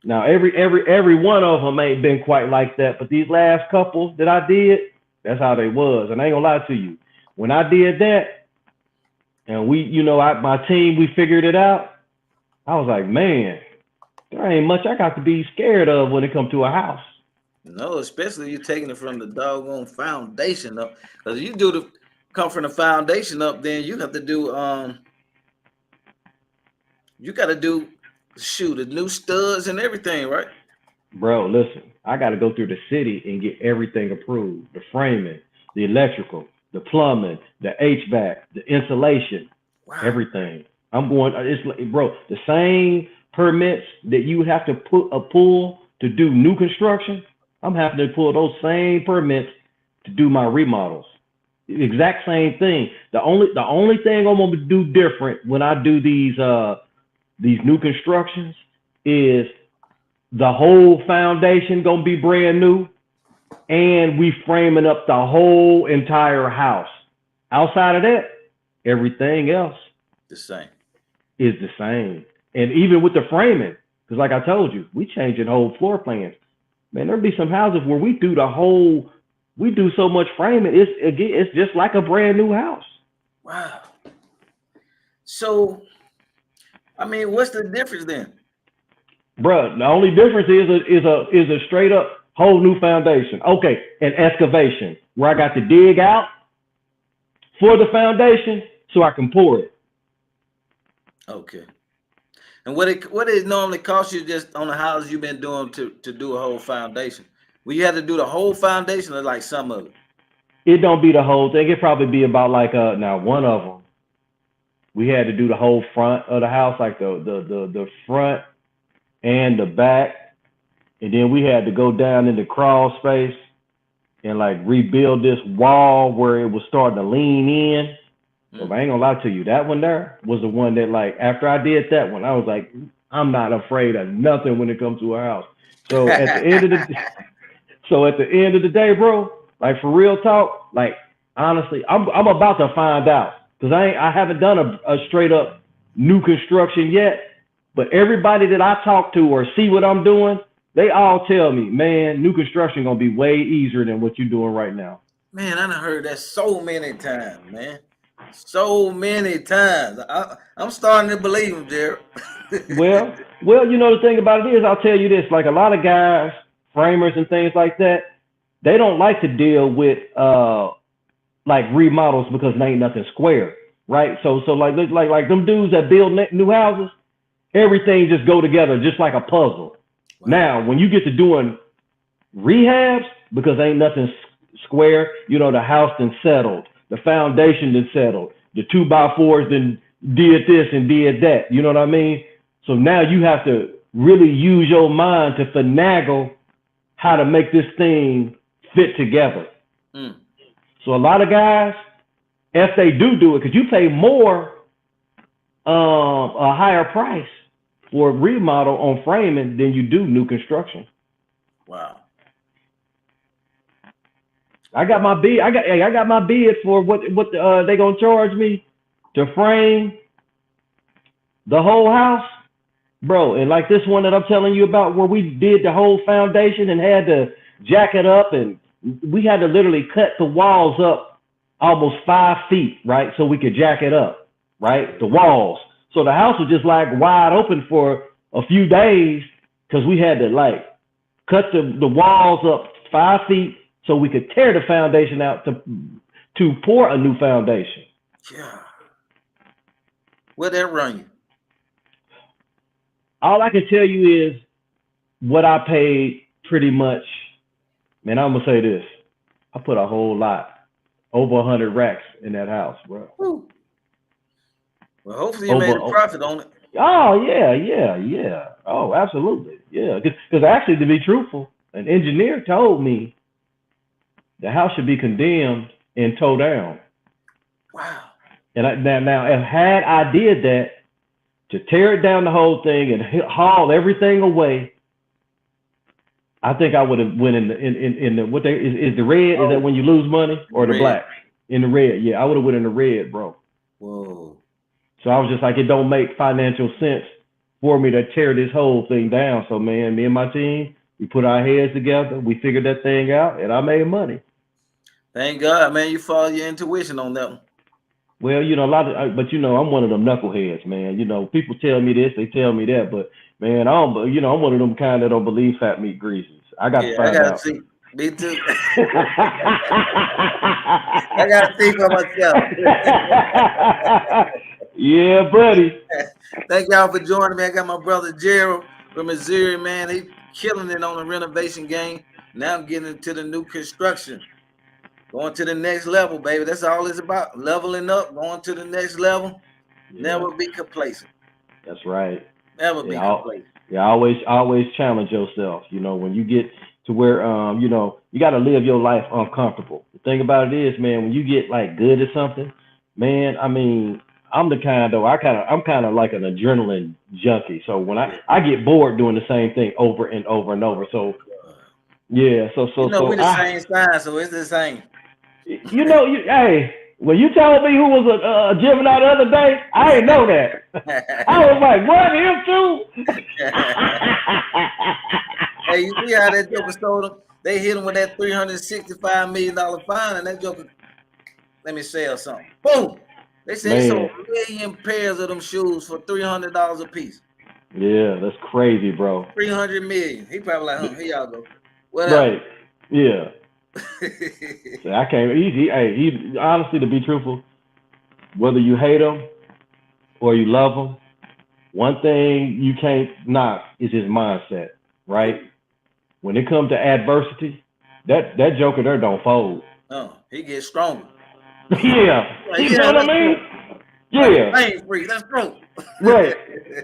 Now every one of them ain't been quite like that, but these last couple that I did, that's how they was. And I ain't gonna lie to you, when I did that, and we, my team, we figured it out. I was like, man, there ain't much I got to be scared of when it comes to a house. No, especially you taking it from the doggone foundation up. Because you do the come from the foundation up, then you have to do you got to do shoot the new studs and everything, right? Bro, listen, I got to go through the city and get everything approved: the framing, the electrical, the plumbing, the HVAC, the insulation, Wow. everything. I'm going. It's like, bro, the same permits that you have to pull to do new construction. I'm having to pull those same permits to do my remodels. Exact same thing. The only thing I'm gonna do different when I do these new constructions is the whole foundation gonna be brand new, and we framing up the whole entire house. Outside of that, everything else The same. is the same. And even with the framing, because like I told you, we changing whole floor plans. Man, there'll be some houses where we do so much framing, it's just like a brand new house. Wow. So, I mean, what's the difference then? Bruh, the only difference is a straight up whole new foundation. Okay, an excavation where I got to dig out for the foundation so I can pour it. Okay. And what it normally cost you just on the houses you've been doing to do a whole foundation? Well, you had to do the whole foundation or like some of it? It don't be the whole thing. It probably be about like now one of them we had to do the whole front of the house, like the front and the back, and then we had to go down in the crawl space and like rebuild this wall where it was starting to lean in. So I ain't gonna lie to you, that one there was the one that like after I did that one, I was like, I'm not afraid of nothing when it comes to a house. So at the end of the so at the end of the day, bro, like for real talk, like honestly, I'm about to find out because I haven't done a straight up new construction yet. But everybody that I talk to or see what I'm doing, they all tell me, man, new construction gonna be way easier than what you're doing right now. Man, I done heard that so many times, man. So many times. I'm starting to believe him, Jerald. Well, the thing about it is, I'll tell you this: like a lot of guys, framers and things like that, they don't like to deal with like remodels because they ain't nothing square, right? So like them dudes that build new houses, everything just go together just like a puzzle. Wow. Now, when you get to doing rehabs, because ain't nothing square, the house then settled, the foundation then settled, the 2x4s then did this and did that. You know what I mean? So now you have to really use your mind to finagle how to make this thing fit together. Mm. So a lot of guys, if they do it, because you pay more, a higher price for a remodel on framing than you do new construction. Wow. I got my bid. I got my bid for what they gonna charge me to frame the whole house, bro. And like this one that I'm telling you about, where we did the whole foundation and had to jack it up, and we had to literally cut the walls up almost 5 feet, right, so we could jack it up, right, the walls. So the house was just like wide open for a few days because we had to like cut the walls up 5 feet so we could tear the foundation out to pour a new foundation. Yeah. What'd that run you? All I can tell you is what I paid pretty much. Man, I'm gonna say this: I put a whole lot, over 100 racks in that house, bro. Woo. Well, hopefully you made a profit on it. Oh yeah. Oh, absolutely, yeah. Because actually, to be truthful, an engineer told me the house should be condemned and towed down. Wow. And now, if had I did that to tear it down the whole thing and haul everything away, I think I would have went in the what they is the red? Is that when you lose money or the black? In the red, yeah. I would have went in the red, bro. Whoa. So I was just like, it don't make financial sense for me to tear this whole thing down. So man, me and my team, we put our heads together, we figured that thing out, and I made money. Thank God, man. You follow your intuition on that one. Well, a lot of, but I'm one of them knuckleheads, man. People tell me this, they tell me that, but man, I don't, I'm one of them kind that don't believe fat meat greases. I got to Yeah, I find gotta out. see. Me too. I gotta see for myself. Yeah, buddy. Thank y'all for joining me. I got my brother Jerald from Missouri, man. He killing it on the renovation game. Now I'm getting into the new construction. Going to the next level, baby. That's all it's about. Leveling up, going to the next level. Yeah, Never be complacent. that's right. Never be Yeah, complacent. always challenge yourself. When you get to where you got to live your life uncomfortable. The thing about it is, man, when you get like good at something, man, I mean, I'm the kind though. I'm kind of like an adrenaline junkie. So when I get bored doing the same thing over and over and over. So yeah, We the same size, so it's the same. hey, when you told me who was a Gemini the other day, I didn't know that. I was like, what, him too? Hey, you see how that Joker stole them? They hit him with that $365 million fine, and that Joker, let me sell something. Boom! They said he sold a million pairs of them shoes for $300 a piece. Yeah, that's crazy, bro. 300 million. He probably like, here y'all go. Whatever. Right. Yeah. I can't. He honestly, to be truthful, whether you hate him or you love him, one thing you can't knock is his mindset. Right. When it comes to adversity, that Joker there don't fold. Oh, he gets stronger. Yeah. Like, you know what I mean? Yeah. Pain free. Let's go. Right.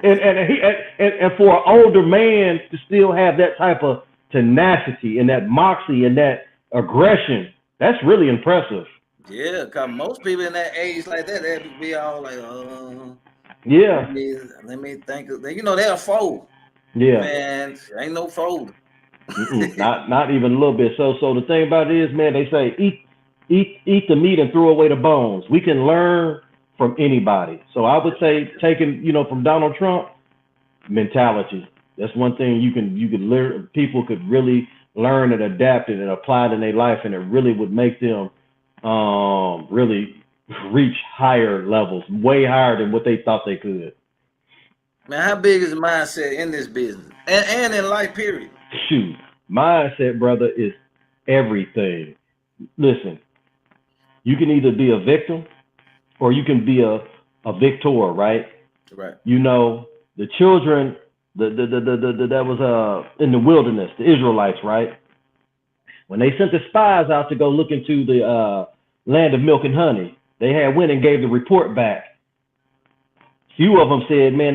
And for an older man to still have that type of tenacity and that moxie and that aggression, that's really impressive. Yeah, because most people in that age like that, they'd be all like, yeah. Let me think. They'll fold. Yeah. Man, ain't no fold. not even a little bit. So the thing about it is, man, they say eat the meat and throw away the bones. We can learn from anybody. So I would say taking, from Donald Trump, mentality. That's one thing you could learn. People could really learn and adapt it and apply it in their life, and it really would make them really reach higher levels, way higher than what they thought they could. Man, how big is the mindset in this business and in life, period? Shoot, mindset, brother, is everything. Listen, you can either be a victim or you can be a victor, right? Right. The children that was in the wilderness, the Israelites, right? When they sent the spies out to go look into the land of milk and honey, they had went and gave the report back. Few of them said, man,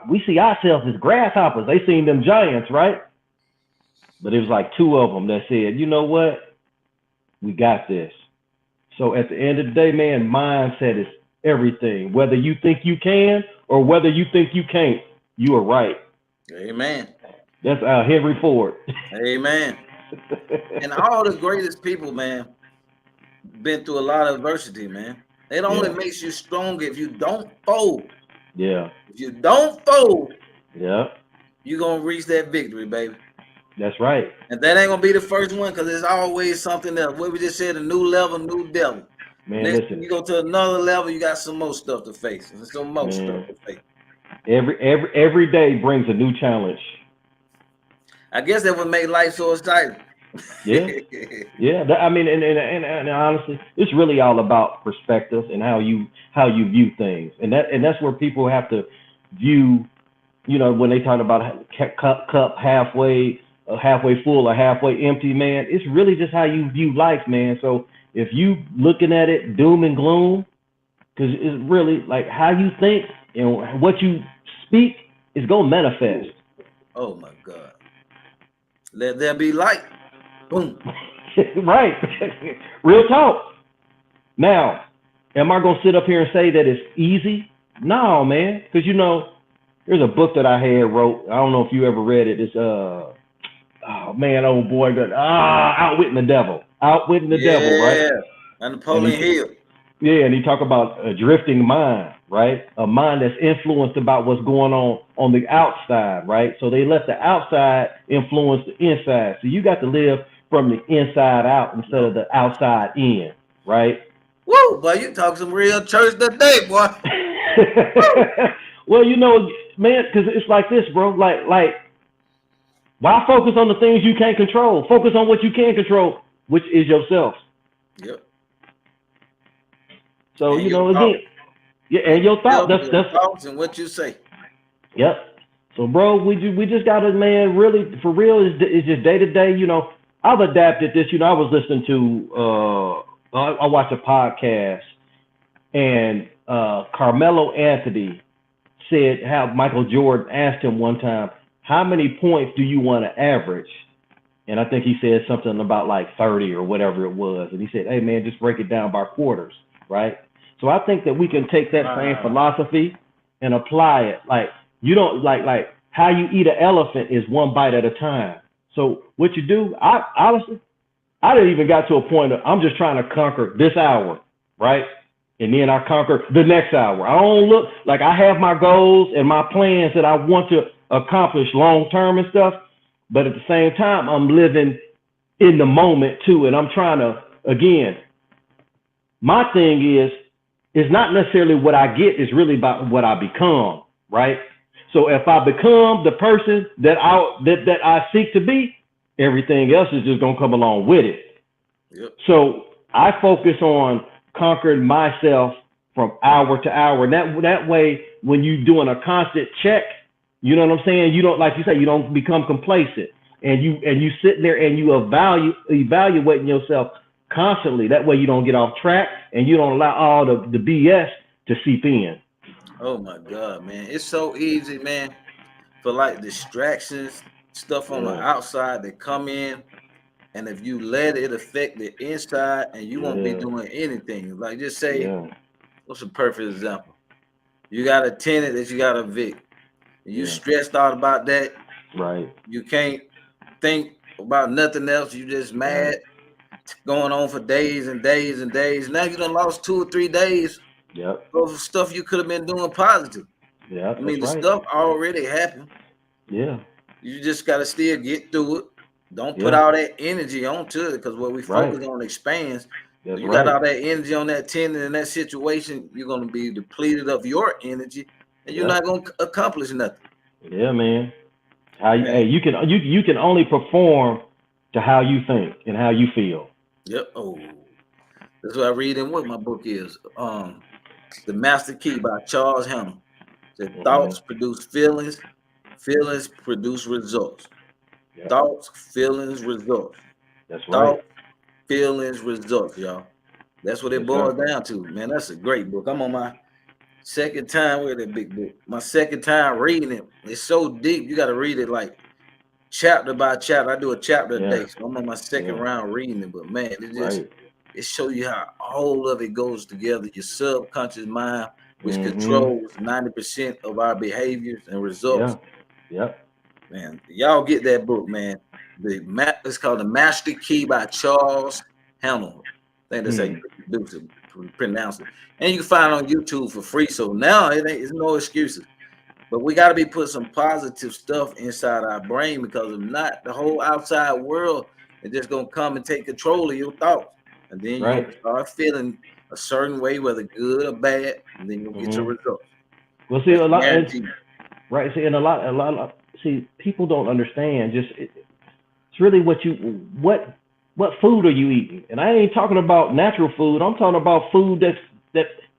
we see ourselves as grasshoppers. They seen them giants, right? But it was like two of them that said, you know what? We got this. So at the end of the day, man, mindset is everything. Whether you think you can or whether you think you can't, you are right. Amen. That's Henry Ford. Amen. And all the greatest people, man, been through a lot of adversity, man. It only makes you stronger if you don't fold. Yeah. If you don't fold, yeah, you're going to reach that victory, baby. That's right. And that ain't going to be the first one because there's always something else. What we just said, a new level, new devil. Man, next listen. You go to another level, you got some more stuff to face. Some more stuff to face. Every day brings a new challenge. I guess that would make life so exciting. Yeah. I mean, and honestly, it's really all about perspective and how you view things, and that's where people have to view. When they talk about cup halfway full or halfway empty, man, it's really just how you view life, man. So if you looking at it doom and gloom, because it's really like how you think and what you speak is gonna manifest. Oh my God! Let there be light. Boom. Right. Real talk. Now, am I going to sit up here and say that it's easy? No, man. Because, there's a book that I had wrote. I don't know if you ever read it. It's, old boy. Outwitting the Devil. Outwitting the Devil, right? And Napoleon Hill. Yeah, and he talk about a drifting mind. right? A mind that's influenced about what's going on the outside, right? So they let the outside influence the inside. So you got to live from the inside out instead of the outside in, right? Woo, boy, you talk some real church today, boy. Well, you know, man, because it's like this, bro. Like, why focus on the things you can't control? Focus on what you can control, which is yourself. Yep. So And you your know, thoughts. again, yeah, and your thought. Your That's thoughts and what you say. Yep. So, bro, we just gotta, man, really for real. It's just day to day. You know, I've adapted this. You know, I was listening to I watched a podcast, and Carmelo Anthony said how Michael Jordan asked him one time, how many points do you want to average? And I think he said something about like 30 or whatever it was. And he said, hey, man, just break it down by quarters, right? So I think that we can take that same philosophy and apply it. Like, you don't like how you eat an elephant is one bite at a time. So what you do, I honestly, I didn't even got to a point of I'm just trying to conquer this hour, right? And then I conquer the next hour. I don't look like I have my goals and my plans that I want to accomplish long term and stuff. But at the same time, I'm living in the moment too. And I'm trying to, again, my thing is, it's not necessarily what I get, it's really about what I become, right? So if I become the person that I seek to be, everything else is just gonna come along with it. Yep. So I focus on conquering myself from hour to hour. And that way, when you're doing a constant check, you know what I'm saying? You don't, like you say, you don't become complacent, and you sit there and you evaluating yourself constantly. That way you don't get off track and you don't allow all the BS to seep in. Oh my God, man. It's so easy, man, for like distractions, stuff on the Yeah, outside that come in. And if you let it affect the inside and you won't be yeah, doing anything. Like just say, yeah, what's a perfect example? You got a tenant that you got to evict. You yeah. stressed out about that. Right, You can't think about nothing else. You just mad, right. going on for days and days and days. Now you done lost 2 or 3 days Yep, of stuff you could have been doing positive. yeah, I that's mean, the right. stuff already happened. Yeah, You just got to still get through it. Don't put yeah, all that energy onto it, because what we right. focus on expands. So That's you got right. all that energy on that tenant in that situation, you're going to be depleted of your energy, and you're not Yep. going to accomplish nothing. Yeah, man. How you, hey, Man, you can only perform to how you think and how you feel. yep. Oh, that's what I read in what my book is. The Master Key by Charles Hammer. Said Hmm. thoughts produce feelings, feelings produce results. Yep. Thoughts, feelings, results. That's right. Thoughts, feelings, results, y'all. That's what it Yes, sir. boils down to, man. That's a great book. I'm on my second time with that big book. My second time reading it. It's so deep. You got to read it like chapter by chapter. I do a chapter a Yeah. day. So I'm on my second Yeah. round reading it. But man, Right. it shows you how all of it goes together. Your subconscious mind, which Hmm. controls 90% of our behaviors and results. Yeah. Yep. Man, y'all get that book, man. It's called The Master Key by Charles Hamel. I think that's how you Hmm. pronounce it. And you can find it on YouTube for free. So now it's no excuses. But we got to be put some positive stuff inside our brain, because if not, the whole outside world is just gonna come and take control of your thoughts, and then you're Right. gonna start feeling a certain way, whether good or bad, and then you'll get your Hmm. results. Well, see, That's a lot, guaranteed. right. See, and a lot. See, people don't understand. It's really what food are you eating? And I ain't talking about natural food. I'm talking about food that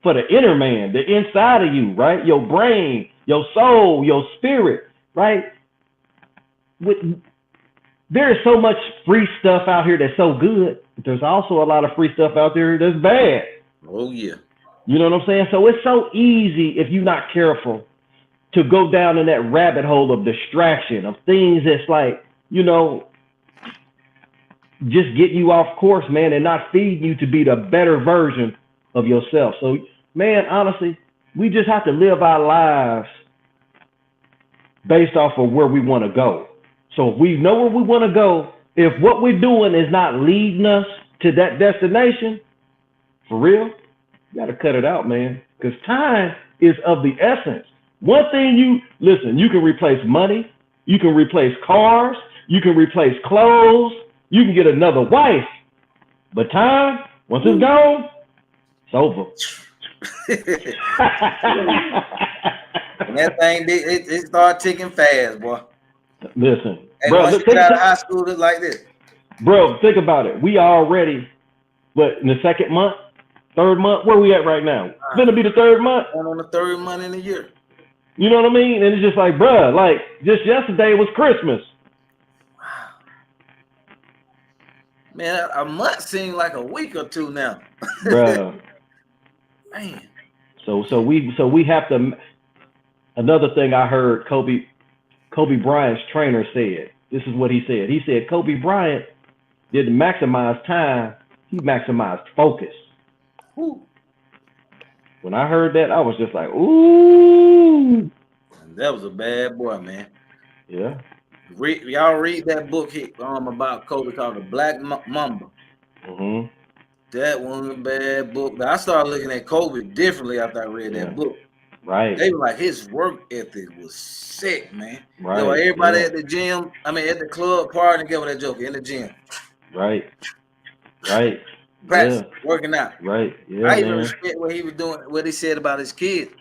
for the inner man, the inside of you, right? Your brain, your soul, your spirit, right? With there is so much free stuff out here that's so good, but there's also a lot of free stuff out there that's bad. Oh yeah. You know what I'm saying? So it's so easy if you're not careful to go down in that rabbit hole of distraction of things that's like, just getting you off course, man, and not feeding you to be the better version of yourself. So, man, honestly, we just have to live our lives based off of where we want to go. So if we know where we want to go, if what we're doing is not leading us to that destination, for real, you got to cut it out, man. Because time is of the essence. One thing you can replace money, you can replace cars, you can replace clothes, you can get another wife. But time, once it's gone, it's over. And that thing, it started ticking fast, boy. Listen, And bro, once you get out of high school, it's like this. Bro, think about it. We already, in the second month, third month? Where we at right now? It's gonna be the third month. On the third month in the year. You know what I mean? And it's just like, bro, like just yesterday was Christmas. Wow. Man, a month seems like a week or two now. Bro. Man. So we have to. Another thing I heard Kobe Bryant's trainer said. This is what he said. He said Kobe Bryant didn't maximize time. He maximized focus. Woo. When I heard that, I was just like, ooh. That was a bad boy, man. Yeah. Y'all read that book about Kobe called The Black Mamba. Mm-hmm. That was a bad book. But I started looking at Kobe differently after I read that book. Right. They were like, his work ethic was sick, man. Right. Yo, everybody at the gym, at the club partying, get with that joke in the gym. Right. Right. Practice, working out. Right. Yeah. I even respect what he was doing, what he said about his kids.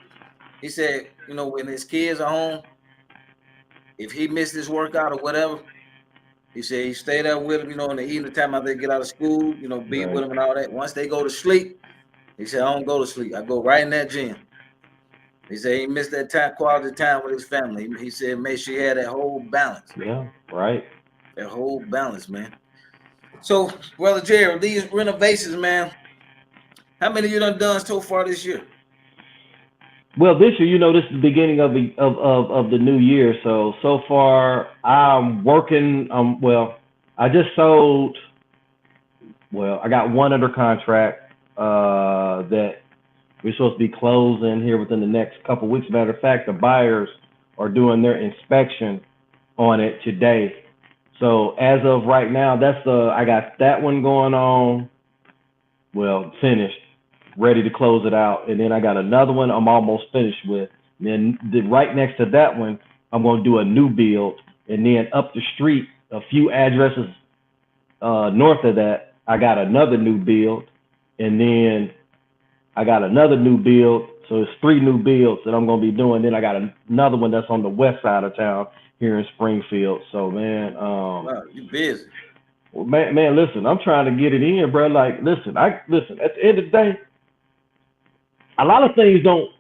He said, when his kids are home, if he missed his workout or whatever, he said he stayed up with them, in the evening time after they get out of school, be with them and all that. Once they go to sleep, he said, I don't go to sleep. I go right in that gym. He said he missed that time, quality time with his family. He said make sure he had that whole balance. Yeah, right. That whole balance, man. So, Brother Jerold, these renovations, man, how many you done so far this year? Well, this year, this is the beginning of the new year. So far, I'm working. I just sold. Well, I got one under contract that we're supposed to be closing here within the next couple of weeks. Matter of fact, the buyers are doing their inspection on it today. So as of right now, I got that one going on. Well, finished, ready to close it out. And then I got another one I'm almost finished with. And then right next to that one, I'm going to do a new build. And then up the street, a few addresses north of that, I got another new build. And then I got another new build. So it's 3 new builds that I'm going to be doing. Then I got another one that's on the west side of town here in Springfield. So, man. Wow, you busy. Well, man, listen, I'm trying to get it in, bro. Like, listen, at the end of the day, a lot of things don't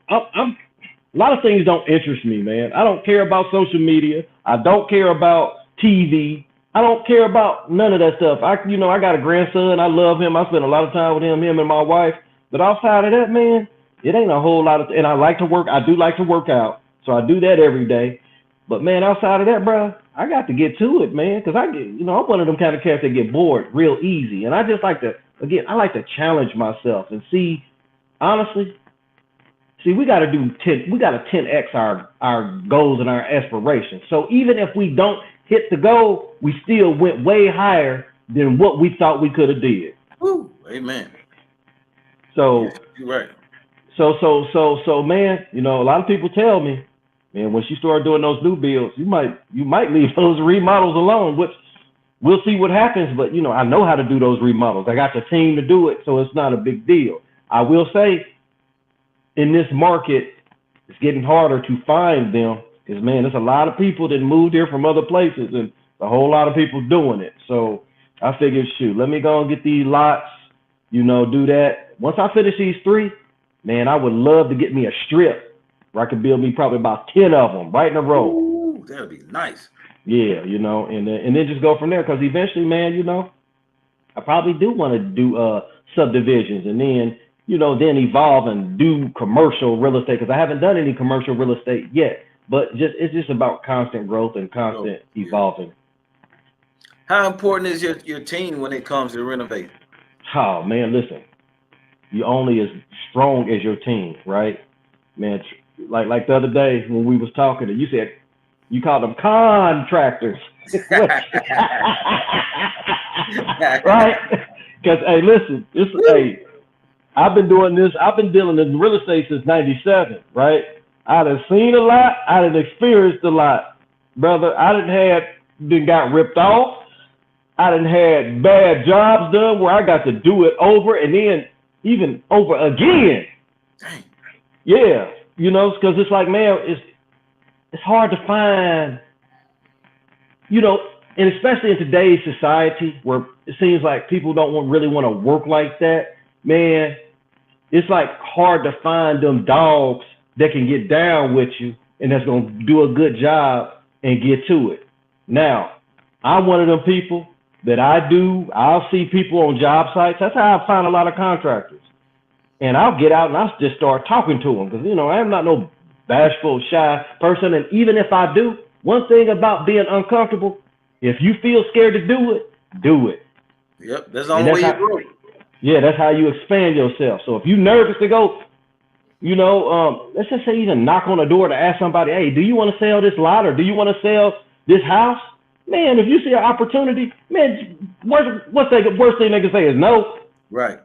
interest me, man. I don't care about social media. I don't care about TV. I don't care about none of that stuff. I got a grandson. I love him. I spend a lot of time with him and my wife. But outside of that, man, it ain't a whole lot of. And I like to work. I do like to work out, so I do that every day. But man, outside of that, bro, I got to get to it, man, because I'm one of them kind of cats that get bored real easy, and I just like to, I like to challenge myself and see, honestly, we got to 10x our goals and our aspirations. So even if we don't hit the goal, we still went way higher than what we thought we could have did. Woo, amen. So yeah, you're right. So man, a lot of people tell me, man, once you start doing those new builds, you might leave those remodels alone, which we'll see what happens. But I know how to do those remodels. I got the team to do it, so it's not a big deal. I will say, in this market, it's getting harder to find them because, man, there's a lot of people that moved here from other places and a whole lot of people doing it. So I figured, shoot, let me go and get these lots, do that. Once I finish these 3, man, I would love to get me a strip where I could build me probably about 10 of them right in a row. Ooh, that'd be nice. Yeah, and then just go from there because eventually, man, I probably do want to do subdivisions and then, then evolve and do commercial real estate because I haven't done any commercial real estate yet. But it's just about constant growth and constant evolving. How important is your team when it comes to renovating? Oh, man, listen, you're only as strong as your team, right? Man, like the other day when we was talking, and you said you called them contractors, right? Because hey, listen, I've been doing this. I've been dealing in real estate since '97, right? I done seen a lot. I done experienced a lot, brother. Been got ripped off. I done had bad jobs done where I got to do it over and then even over again. Dang. Yeah, because it's like, man, it's hard to find, and especially in today's society where it seems like people don't really want to work like that, man. It's like hard to find them dogs that can get down with you and that's gonna do a good job and get to it. Now, I'm one of them people that I'll see people on job sites. That's how I find a lot of contractors. And I'll get out and I'll just start talking to them because, I'm not no bashful, shy person. And even if I do, one thing about being uncomfortable, if you feel scared to do it, do it. Yep, that's the only way you grow. Yeah, that's how you expand yourself. So if you're nervous to go, let's just say even knock on the door to ask somebody, hey, do you want to sell this lot or do you want to sell this house? Man, if you see an opportunity, man, what's the worst thing they can say is no. Right.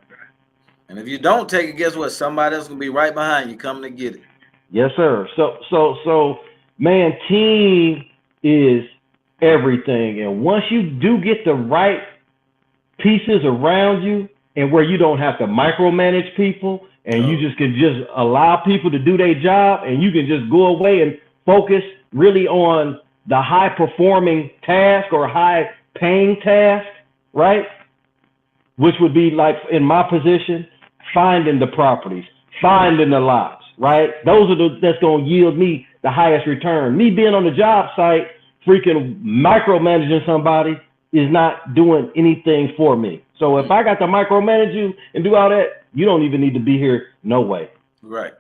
And if you don't take it, guess what? Somebody else gonna be right behind you coming to get it. Yes, sir. So, man, team is everything. And once you do get the right pieces around you and where you don't have to micromanage people and you just can just allow people to do their job and you can just go away and focus really on the high performing task or high paying task, right? Which would be like in my position, finding the properties, finding the lots, right? Those are that's going to yield me the highest return. Me being on the job site, freaking micromanaging somebody is not doing anything for me. So if I got to micromanage you and do all that, you don't even need to be here. No way. Right.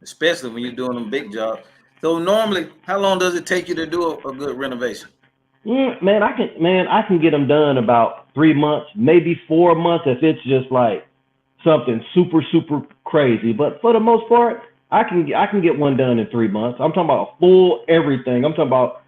Especially when you're doing them big jobs. So normally, how long does it take you to do a good renovation? Man, I can get them done about 3 months, maybe 4 months if it's just like something super, super crazy. But for the most part, I can get one done in 3 months. I'm talking about full everything. I'm talking about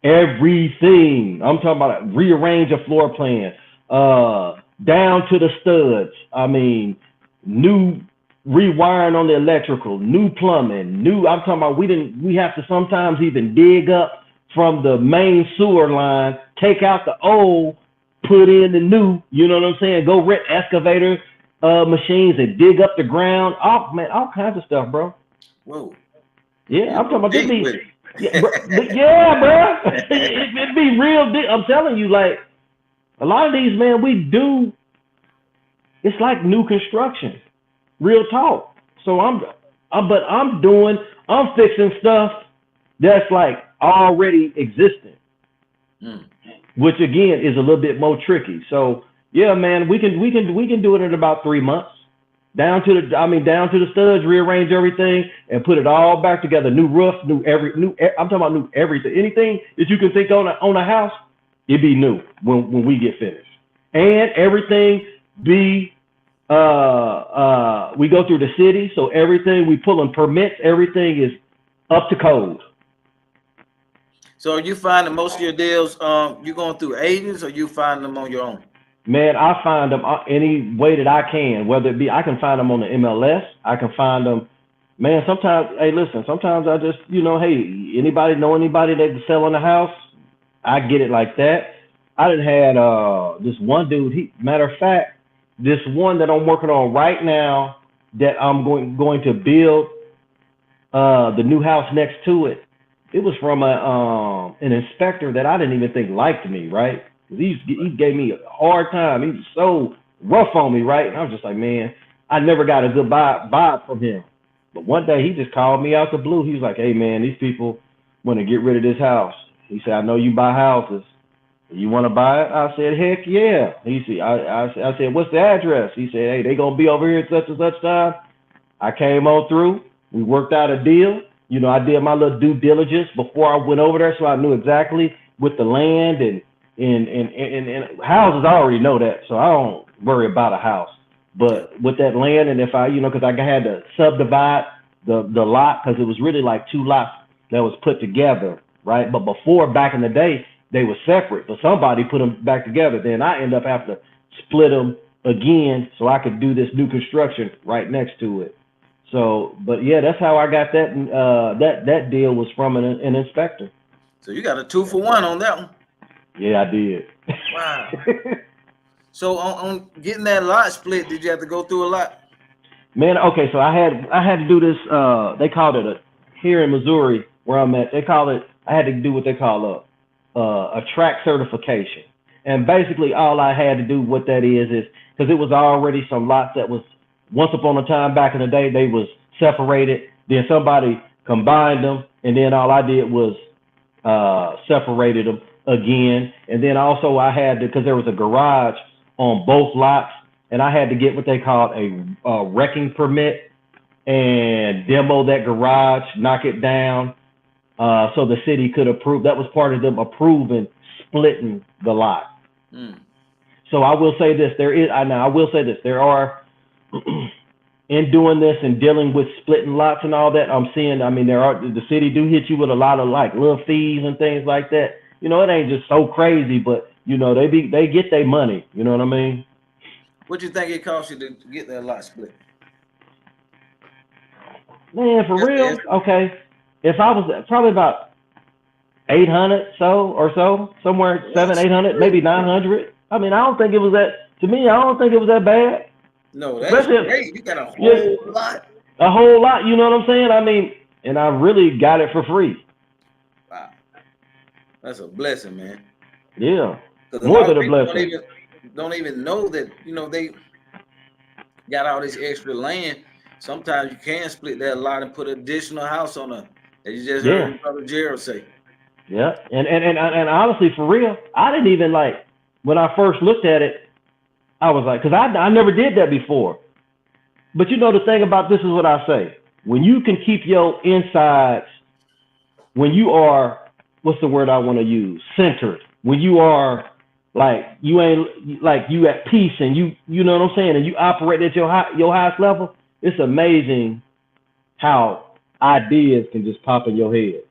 everything. I'm talking about rearrange a floor plan, down to the studs. I mean, new rewiring on the electrical, new plumbing, I'm talking about we have to sometimes even dig up from the main sewer line, take out the old, put in the new, you know what I'm saying? Go rent excavator machines and dig up the ground. Oh man, all kinds of stuff, bro. Whoa. Yeah, I'm talking about this. Yeah, bro. It'd be real deep. I'm telling you, like a lot of these, man, it's like new construction. Real talk. So I'm fixing stuff that's like already existing, which again is a little bit more tricky. So yeah, man, we can do it in about 3 months. Down to the studs, rearrange everything and put it all back together. New roof, I'm talking about new everything. Anything that you can think on a house, it'd be new when we get finished. And everything be we go through the city, so everything we pulling permits, everything is up to code. So are you finding most of your deals you going through agents or you finding them on your own? Man, I find them any way that I can, whether it be I can find them on the MLS, I can find them. Man, sometimes, hey, listen, sometimes I just, hey, anybody know anybody that can sell on the house? I get it like that. I done had this one dude, matter of fact, this one that I'm working on right now that I'm going to build the new house next to it. It was from an inspector that I didn't even think liked me, right? He gave me a hard time. He was so rough on me, right? And I was just like, man, I never got a good vibe from him. But one day he just called me out the blue. He was like, hey, man, these people want to get rid of this house. He said, I know you buy houses. You want to buy it? I said, heck yeah. I said, what's the address? He said, hey, they going to be over here at such and such time. I came on through. We worked out a deal. I did my little due diligence before I went over there, so I knew exactly with the land and houses, I already know that, so I don't worry about a house. But with that land, and if I, because I had to subdivide the lot, because it was really like 2 lots that was put together, right? But before, back in the day, they were separate, but somebody put them back together. Then I end up having to split them again so I could do this new construction right next to it. So, but yeah, that's how I got that. That deal was from an inspector. So you got a 2-for-1 on that one. Yeah, I did. Wow. So on getting that lot split, did you have to go through a lot? Man, okay, so I had to do this. They called it here in Missouri where I'm at. They call it. I had to do what they call a track certification, and basically all I had to do what that is because it was already some lots that was once upon a time back in the day they was separated. Then somebody combined them, and then all I did was separated them again. And then also I had to, because there was a garage on both lots, and I had to get what they called a wrecking permit and demo that garage, knock it down, so the city could approve. That was part of them approving splitting the lot. Mm. So I will say this: I will say this. There are in doing this and dealing with splitting lots and all that. I'm seeing. I mean, the city do hit you with a lot of like little fees and things like that. You know, it ain't just so crazy, but you know they get their money. You know what I mean? What do you think it cost you to get that lot split? Man, for real? Okay. If I was probably about 800 somewhere 700-800, maybe 900. I mean, I don't think it was that. To me, I don't think it was that bad. No, that's great. You got a whole lot. A whole lot. You know what I'm saying? I mean, and I really got it for free. Wow, that's a blessing, man. Yeah, more than a blessing. Don't even know that they got all this extra land. Sometimes you can split that lot and put an additional house on it. As you just heard Brother Jerold say. Yeah, and honestly, for real, I didn't even like when I first looked at it. I was like, because I never did that before. But you know the thing about this is what I say: when you can keep your insides, when you are, what's the word I want to use? Centered. When you are like you ain't like you at peace and you know what I'm saying, and you operate at your highest level. It's amazing how ideas can just pop in your head.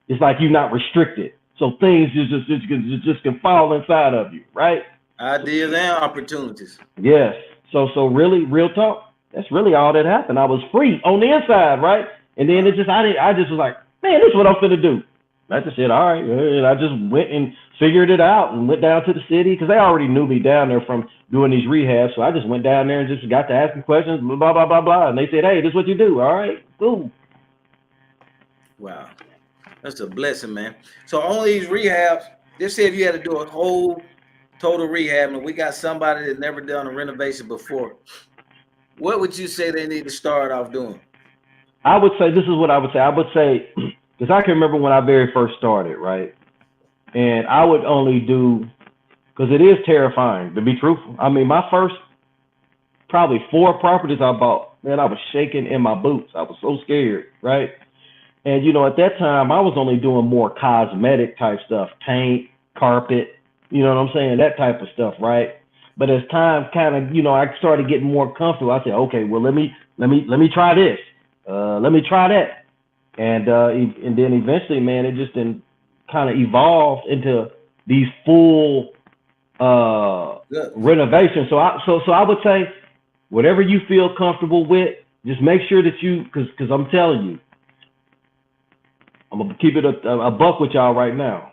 It's like you're not restricted, so things just can fall inside of you, right? Ideas and opportunities. Yes. So really, real talk. That's really all that happened. I was free on the inside, right? And then I just was like, man, this is what I'm finna do. I just said, all right. And I just went and figured it out and went down to the city because they already knew me down there from doing these rehabs. So I just went down there and just got to asking questions, blah, blah, blah, blah. And they said, hey, this is what you do. All right, cool. Wow. That's a blessing, man. So on these rehabs, just say if you had to do a whole total rehab and we got somebody that never done a renovation before, what would you say they need to start off doing? I would say, this is what I would say. I would say, because I can remember when I very first started, right? And I would only do, because it is terrifying, to be truthful. I mean, my first probably 4 properties I bought, man, I was shaking in my boots. I was so scared, right? And, you know, at that time, I was only doing more cosmetic type stuff, paint, carpet, you know what I'm saying? That type of stuff, right? But as time kind of, you know, I started getting more comfortable. I said, okay, well, let me try this. Let me try that. And then eventually, man, it just kind of evolved into these full renovations. So I would say, whatever you feel comfortable with, just make sure that because I'm telling you, I'm gonna keep it a buck with y'all right now.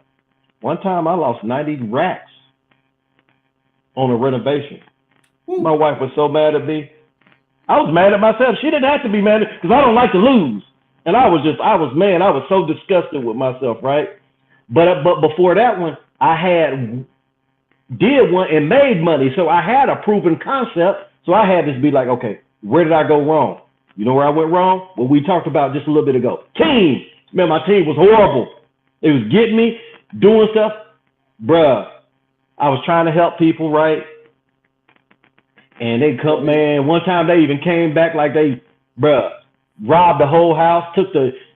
One time I lost 90 racks on a renovation. Woo. My wife was so mad at me. I was mad at myself. She didn't have to be mad because I don't like to lose. And I was so disgusted with myself, right? But before that one, I did one and made money. So I had a proven concept. So I had to be like, okay, where did I go wrong? You know where I went wrong? What we talked about just a little bit ago. Team. Man, my team was horrible. It was getting me, doing stuff. Bruh, I was trying to help people, right? And they come, man, one time they even came back like they, robbed the whole house, took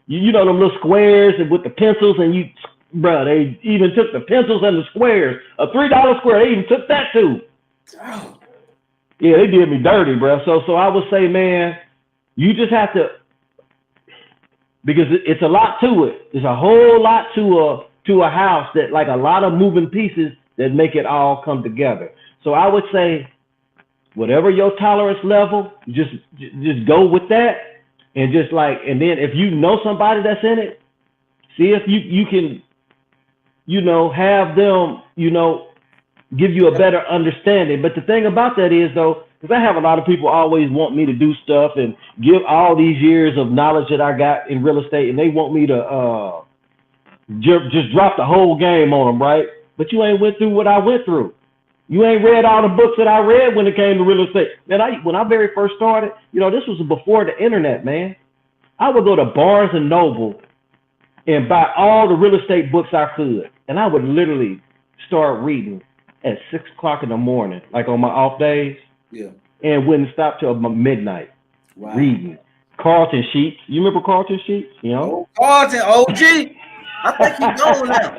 you know them little squares and with the pencils and they even took the pencils and the squares. A $3 square, they even took that too. Oh. Yeah, they did me dirty, bro. So I would say, man, you just have to, because it's a lot to it. There's a whole lot to a house that, like, a lot of moving pieces that make it all come together. So I would say whatever your tolerance level, just go with that, and just like, and then if you know somebody that's in it, see if you can, have them, give you a better understanding. But the thing about that is though, because I have a lot of people always want me to do stuff and give all these years of knowledge that I got in real estate, and they want me to just drop the whole game on them, right? But you ain't went through what I went through. You ain't read all the books that I read when it came to real estate. Man, when I very first started, this was before the internet, man. I would go to Barnes and Noble and buy all the real estate books I could, and I would literally start reading at 6 o'clock in the morning, like on my off days. Yeah. And wouldn't stop till midnight. Wow. Reading Carlton Sheets. You remember Carlton Sheets? Oh, Carlton, OG. I think he's gone now.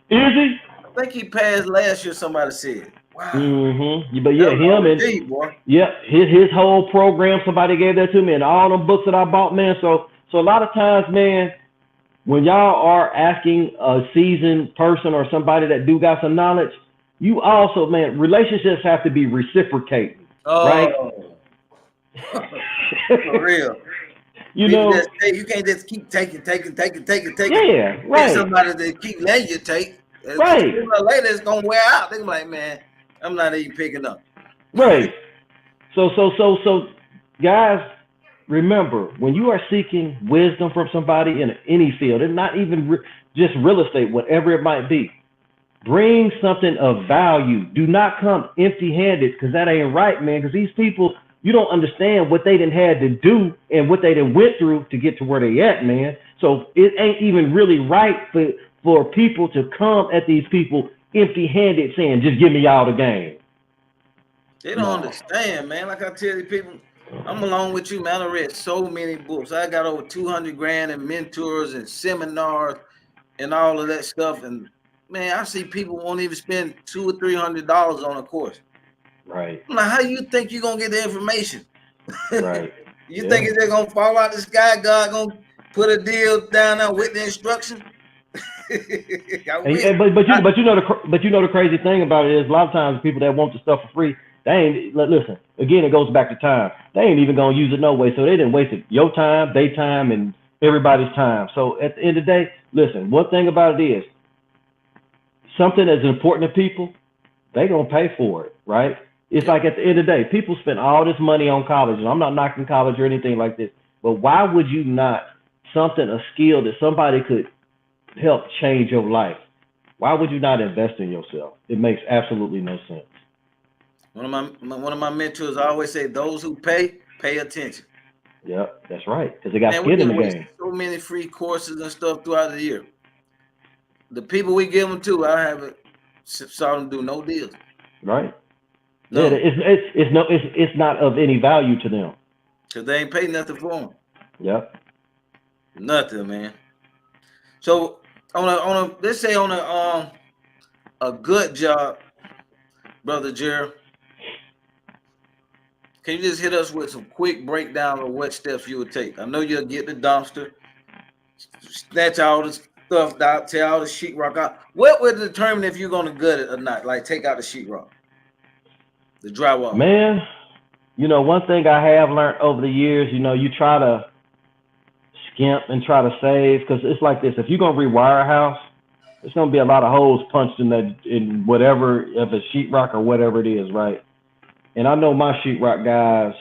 Is he? I think he passed last year. Somebody said. Wow. Mm-hmm. But yeah, him and boy. Yeah, his whole program. Somebody gave that to me, and all them books that I bought, man. So a lot of times, man, when y'all are asking a seasoned person or somebody that do got some knowledge, you also, man, relationships have to be reciprocated. Right? For real. You can't just keep taking. Yeah, right. Somebody that keep letting you take. Right. Sooner or later it's gonna wear out. They're like, man, I'm not even picking up. Right. So, guys, remember, when you are seeking wisdom from somebody in any field, and not even just real estate, whatever it might be, bring something of value. Do not come empty-handed, because that ain't right, man. Because these people, you don't understand what they done had to do and what they done went through to get to where they at, man. So it ain't even really right for people to come at these people empty-handed saying, just give me all the game. They don't understand, man. Like I tell you people, I'm along with you, man. I read so many books. I got over 200 grand in mentors and seminars and all of that stuff. And man, I see people won't even spend $200 or $300 on a course. Right. I'm like, how you think you're gonna get the information? Right. You think it's just gonna fall out the sky? God gonna put a deal down there with the instruction? But you know the crazy thing about it is a lot of times people that want the stuff for free, they ain't listen. Again, it goes back to time. They ain't even gonna use it no way. So they didn't waste your time, their time, and everybody's time. So at the end of the day, listen. One thing about it is something that's important to people, they gonna pay for it, right? It's like at the end of the day, people spend all this money on college, and I'm not knocking college or anything like this, but why would you not a skill that somebody could help change your life? Why would you not invest in yourself? It makes absolutely no sense. One of my mentors always say, "Those who pay attention." Yep, that's right, because they got skin in the game. So many free courses and stuff throughout the year. The people we give them to, I haven't saw them do no deals. Right. No. Yeah, it's not of any value to them. Cause they ain't paid nothing for them. Yep. Nothing, man. So let's say on a good job, Brother Jerald, can you just hit us with some quick breakdown of what steps you would take? I know you'll get the dumpster, snatch all the stuff out, tear all the sheetrock out. What would determine if you're gonna gut it or not? Like take out the sheetrock, the drywall. Man, one thing I have learned over the years, you try to skimp and try to save, because it's like this: if you're gonna rewire a house, there's gonna be a lot of holes punched in whatever, if it's sheetrock or whatever it is, right? And I know my sheetrock guys,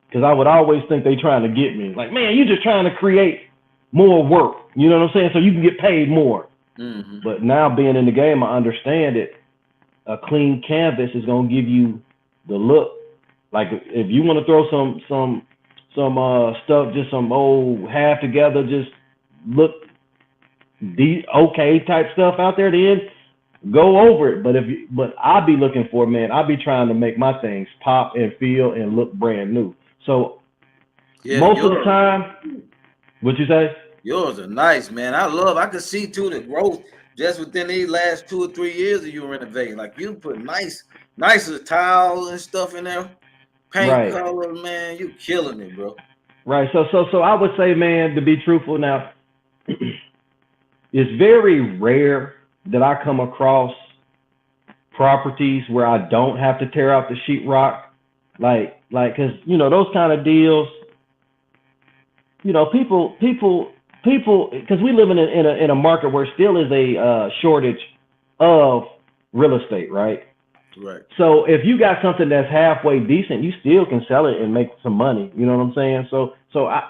because I would always think they trying to get me. Like, man, you just trying to create more work. You know what I'm saying? So you can get paid more. Mm-hmm. But now being in the game, I understand it. A clean canvas is gonna give you the look. Like if you want to throw some stuff, just some old half together, just look okay type stuff out there, then go over it. But I'll be looking for, man, I'll be trying to make my things pop and feel and look brand new. So most of the time, what you say? Yours are nice, man. I could see too the growth just within these last 2 or 3 years that you renovating. Like you put nicer tiles and stuff in there, paint color, man. You killing it, bro. Right. So I would say, man, to be truthful now, it's very rare that I come across properties where I don't have to tear out the sheetrock Cause those kind of deals, people, because we live in a market where still is a shortage of real estate, right? Right. So if you got something that's halfway decent, you still can sell it and make some money. You know what I'm saying? So I,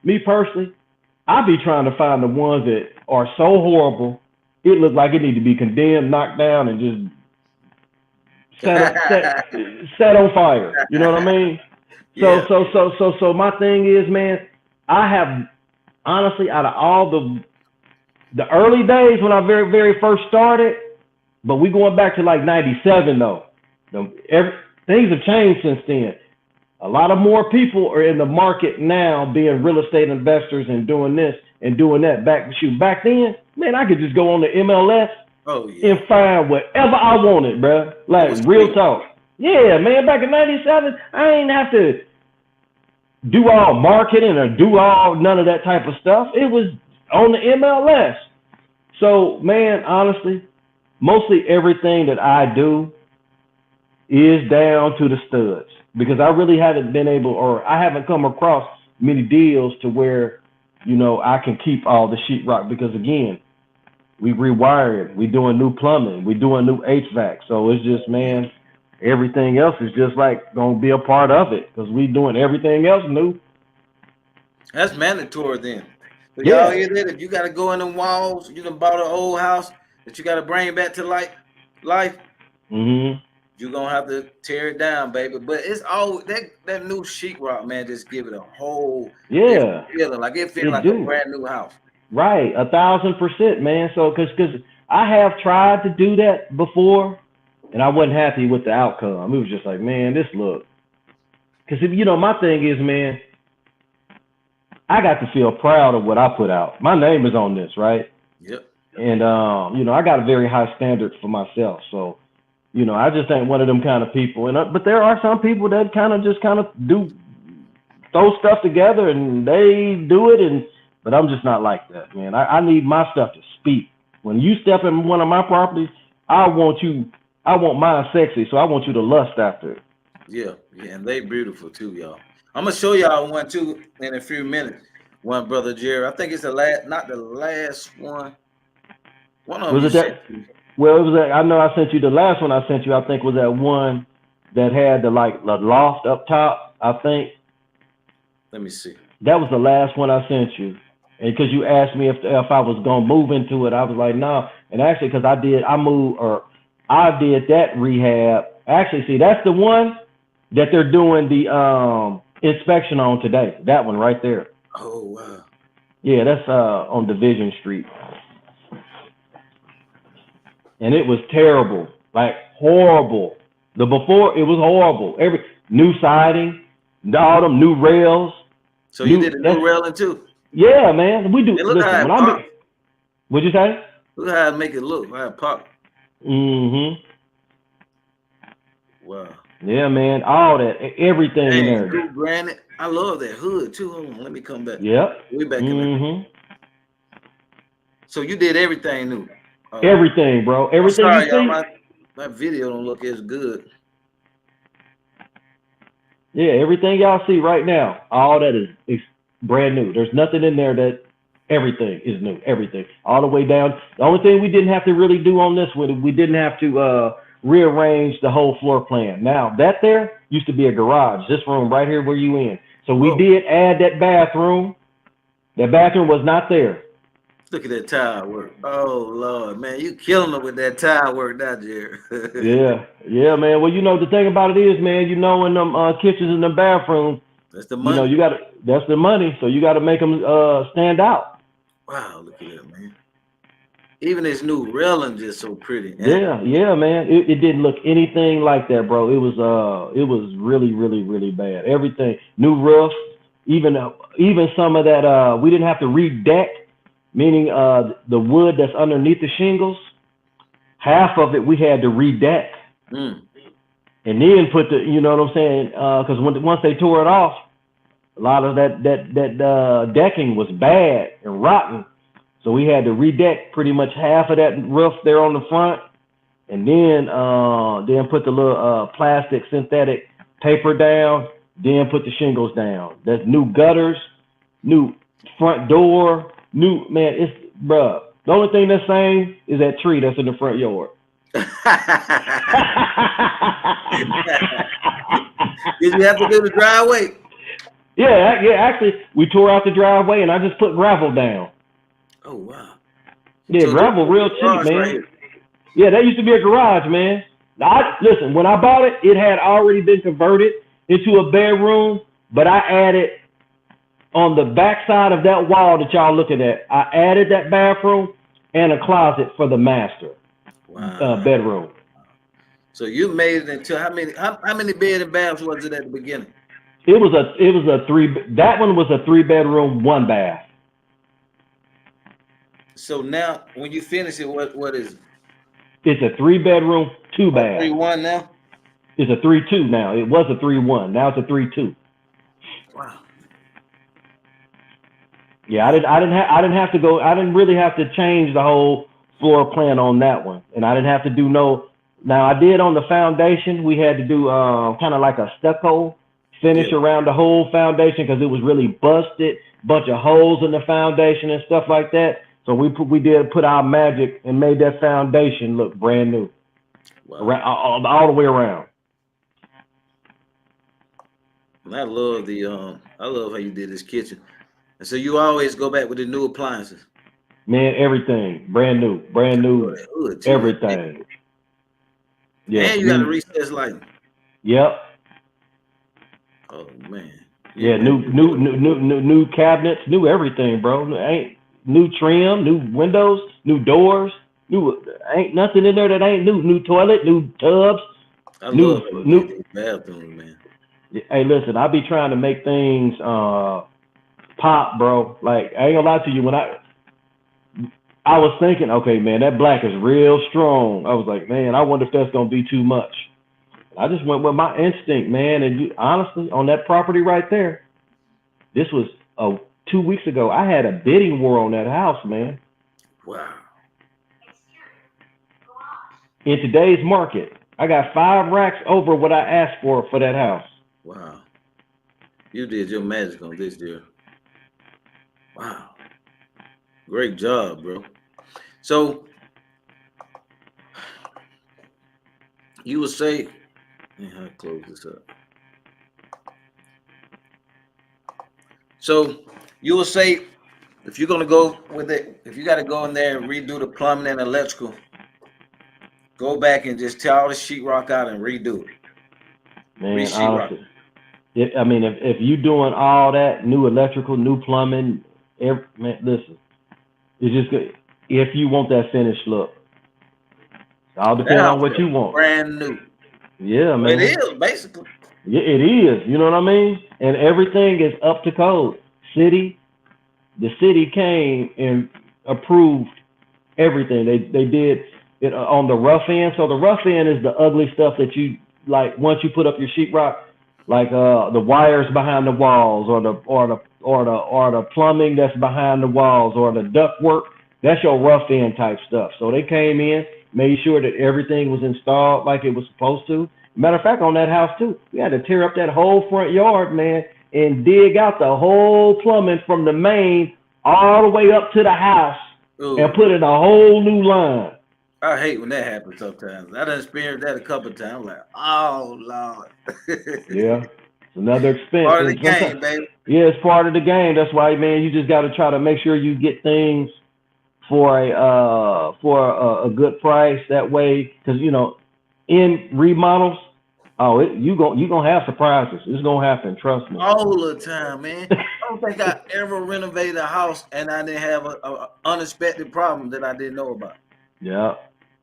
me personally, I be trying to find the ones that are so horrible, it look like it need to be condemned, knocked down, and just set on fire. You know what I mean? Yeah. So my thing is, man, I have honestly, out of all the early days when I very very first started, but we going back to like '97 though. Things have changed since then. A lot of more people are in the market now, being real estate investors and doing this and doing that. Back then, man, I could just go on the MLS and find whatever I wanted, bro. Like real talk. Yeah, man. Back in '97, I ain't have to do all marketing or do all none of that type of stuff. It was on the MLS. So, man, honestly, mostly everything that I do is down to the studs, because I really haven't been able, or I haven't come across many deals to where, I can keep all the sheetrock, because again, we rewired, we doing new plumbing, we doing new HVAC. So it's just, man, everything else is just like gonna be a part of it, because we doing everything else new. That's mandatory then. So y'all hear that? If you got to go in the walls, you done bought an old house that you got to bring back to life. Mm-hmm. You're gonna have to tear it down, baby. But it's all that new sheetrock, man. Just give it a whole feeling, like it feels like a brand new house. Right, 1,000%, man. So, because I have tried to do that before, and I wasn't happy with the outcome. It was just like, man, this look. Because my thing is, man, I got to feel proud of what I put out. My name is on this, right? Yep. And I got a very high standard for myself. So, I just ain't one of them kind of people. And but there are some people that kind of do throw stuff together and they do it, but I'm just not like that, man. I need my stuff to speak. When you step in one of my properties, I want mine sexy, so I want you to lust after it. Yeah, and they beautiful too, y'all. I'm gonna show y'all one too in a few minutes. One, brother Jerald. I think it's the last, not the last one. One of them. Was it that? Well, it was that. I know I sent you the last one. I sent you, I think, was that one that had the loft up top. I think. Let me see. That was the last one I sent you, and because you asked me if I was gonna move into it, I was like, no. And actually, because I did that rehab. Actually, see, that's the one that they're doing the inspection on today. That one right there. Oh wow. Yeah, that's on Division Street. And it was terrible, like horrible. The before, it was horrible. Every new siding, all them new rails. So you did the new railing too? Yeah, man. We do. Look how it pop. What'd you say? Look how it make it look. How it pop. Mm-hmm. Wow. Yeah, man. All that, everything in there. Good granite. I love that hood too. Hold on, let me come back. Yep. We back in there. So you did everything new. Everything, bro. Everything. I'm sorry, y'all. My video don't look as good. Yeah, everything y'all see right now, all that is brand new. There's nothing in there that everything is new. Everything, all the way down. The only thing we didn't have to really do on this one, we didn't have to rearrange the whole floor plan. Now that there used to be a garage. This room right here where you in. So we did add that bathroom. That bathroom was not there. Look at that tile work. Oh Lord, man, you killing it with that tile work, now, Jerry. yeah, man. Well, the thing about it is, man, in them kitchens and the bathrooms, that's the money. That's the money. So you got to make them stand out. Wow, look at that, man. Even this new railing just so pretty. Yeah, man. It didn't look anything like that, bro. It was really, really, really bad. Everything, new roof, even some of that. We didn't have to redeck, meaning the wood that's underneath the shingles. Half of it we had to redeck, and then put the, you know what I'm saying? Because once they tore it off, a lot of that decking was bad and rotten. So we had to redeck pretty much half of that roof there on the front, and then put the little plastic synthetic paper down, then put the shingles down. That's new gutters, new front door, new man. It's bruh. The only thing that's same is that tree that's in the front yard. Did you have to do the driveway? Yeah. Actually, we tore out the driveway and I just put gravel down. Oh wow. Yeah, So this gravel is real the cheap, garage right man. here. Yeah, that used to be a garage, man. Listen, when I bought it, it had already been converted into a bedroom, but I added on the back side of that wall that y'all looking at, I added that bathroom and a closet for the master Wow. bedroom. So you made it into how many bed and baths was it at the beginning? It was a three. That one was a 3 bedroom, 1 bath. So now when you finish it, what is it? It's a 3 bedroom, 2 bath. 3-1 now? It's a 3-2 now. It was a 3-1. Now it's a 3-2. Wow. Yeah, I didn't have to go. I didn't really have to change the whole floor plan on that one, and I didn't have to do no. Now I did on the foundation. We had to do kind of like a stucco finish Yeah. around the whole foundation because it was really busted, bunch of holes in the foundation and stuff like that. So we did put our magic and made that foundation look brand new, Wow. around, all the way around. And I love I love how you did this kitchen. And so you always go back with the new appliances. Man, everything brand new, Good too. everything. Yeah, And you got a recessed lighting. Yep. Oh man. Yeah, new cabinets, new everything, bro. Ain't new trim, new windows, new doors, new ain't nothing in there that ain't new. New toilet, new tubs, I new love how you did new. these bathrooms, man. Hey, listen, I be trying to make things pop, bro. Like I ain't gonna lie to you, when I was thinking, okay, man, that black is real strong. I was like, man, I wonder if that's gonna be too much. I just went with my instinct, man. And honestly, on that property right there, this was 2 weeks ago. I had a bidding war on that house, man. Wow. In today's market, I got 5 racks over what I asked for that house. Wow. You did your magic on this, dear. Wow. Great job, bro. So you would say, let me close this up. So you will say, if you're gonna go with it, if you got to go in there and redo the plumbing and electrical, go back and just tear all the sheetrock out and redo it. Man, honestly, if you doing all that, new electrical, new plumbing, man, listen, it's just good. If you want that finished look, it all depends on what you want. Brand new. Yeah, man. It is basically. Yeah, it is. You know what I mean? And everything is up to code. The city came and approved everything. They did it on the rough end. So the rough end is the ugly stuff that you like once you put up your sheetrock, like the wires behind the walls, or the plumbing that's behind the walls, or the duct work. That's your rough end type stuff. So they came in, made sure that everything was installed like it was supposed to. Matter of fact, on that house too, we had to tear up that whole front yard, man, and dig out the whole plumbing from the main all the way up to the house. Ooh. And put in a whole new line. I hate when that happens sometimes. I done experienced that a couple of times. I'm like, oh Lord. Yeah. It's another expense. Part of the game, baby. Yeah, it's part of the game. That's why, man, you just got to try to make sure you get things for a good price. That way, because in remodels, you gonna have surprises. It's gonna happen. Trust me. All the time, man. I don't think I ever renovated a house and I didn't have a unexpected problem that I didn't know about. Yeah.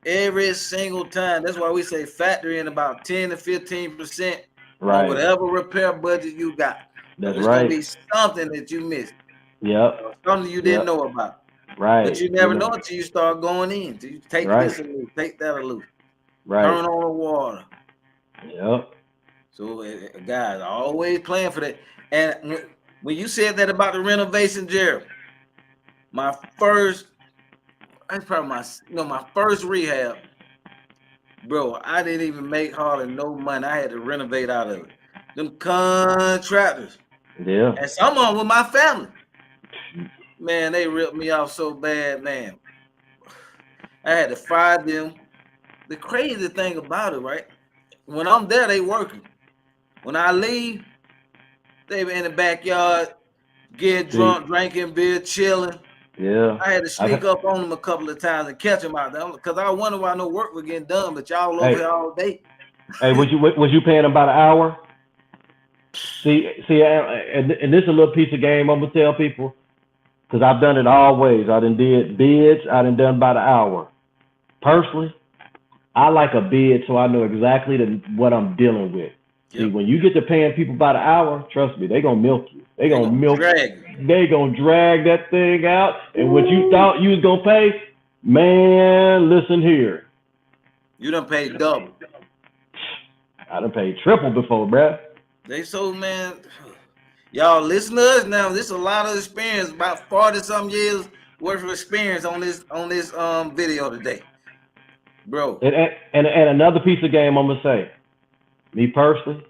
Every single time. That's why we say factor in about 10 to 15% right. on whatever repair budget you got. That's There's right. Gonna be something that you missed. Yep. Something you didn't know about. Right. But you never know until you start going in. Till you take this and loose, take that loose. Right. Turn on the water. Yep. So guys, always playing for that. And when you said that about the renovation, Jerald, that's probably my first rehab, bro. I didn't even make hardly no money. I had to renovate out of it. them contractors. Yeah. And some of them with my family. Man, they ripped me off so bad, man. I had to fire them. The crazy thing about it, right? When I'm there, they working. When I leave, they in the backyard, getting drunk, drinking beer, chilling. Yeah. I had to sneak up on them a couple of times and catch them out there because I wonder why no work was getting done, but y'all over here all day. Hey, was you paying them about an hour? See, and this is a little piece of game I'm gonna tell people because I've done it all ways. I done did bids. I done about an hour. Personally, I like a bid so I know exactly what I'm dealing with. Yep. See, when you get to paying people by the hour, trust me, they gonna milk you. They gonna milk you. They gonna drag that thing out, and what you thought you was gonna pay, man, listen here. You done paid double. I done paid triple before, bruh. They so, man, y'all listen to us now. This is a lot of experience, about 40-some years worth of experience on this video today, bro. And another piece of game I'm gonna say, me personally,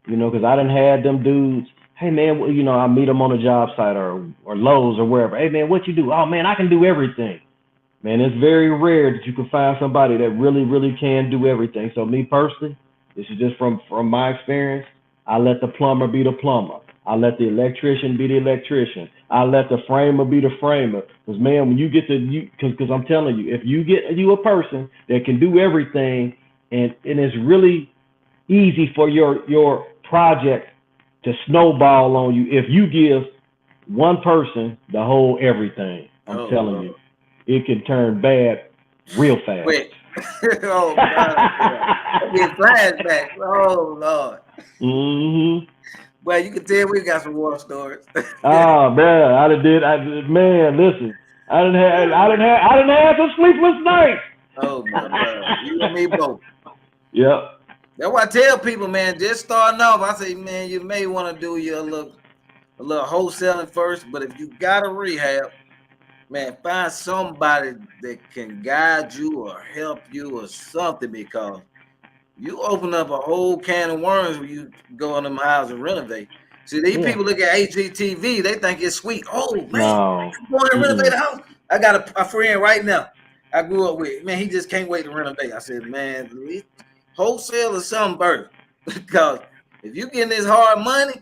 because I done had them dudes. Hey man, I meet them on a job site or Lowe's or wherever. Hey man, what you do? Oh man, I can do everything. Man, it's very rare that you can find somebody that really, really can do everything. So me personally, this is just from my experience. I let the plumber be the plumber. I let the electrician be the electrician. I let the framer be the framer. Because man, when you get because I'm telling you, if you get you a person that can do everything, and it's really easy for your project to snowball on you if you give one person the whole everything. I'm telling you, it can turn bad real fast. Wait. Oh God! Get flashbacks. Oh Lord. Mm-hmm. Well, you can tell we got some war stories. Oh man, man, listen. I didn't have some sleepless nights. Oh my God, you and me both. Yep. That's why I tell people, man, just starting off, I say, man, you may want to do your a little wholesaling first, but if you got a rehab, man, find somebody that can guide you or help you or something, because you open up a whole can of worms when you go in them houses and renovate. See, these people look at HGTV, they think it's sweet. Oh man, I'm going to renovate a house. I got a friend right now I grew up with. Man, he just can't wait to renovate. I said, man, wholesale or something first. Because if you getting this hard money,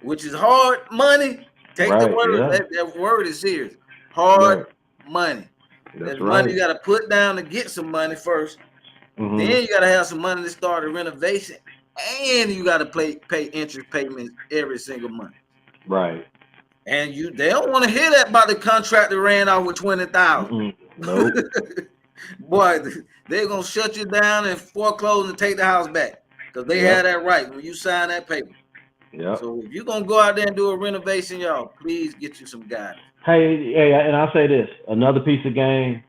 which is hard money, take the word. That word is serious. Hard money. That's money you got to put down to get some money first. Mm-hmm. Then you got to have some money to start a renovation, and you got to pay interest payments every single month. Right. And they don't want to hear that about the contractor ran out with $20,000. Mm-hmm. Nope. Boy, they're gonna shut you down and foreclose and take the house back because they had that right when you sign that paper. Yeah. So if you're gonna go out there and do a renovation, y'all, please get you some guidance. Hey, and I'll say this: another piece of game.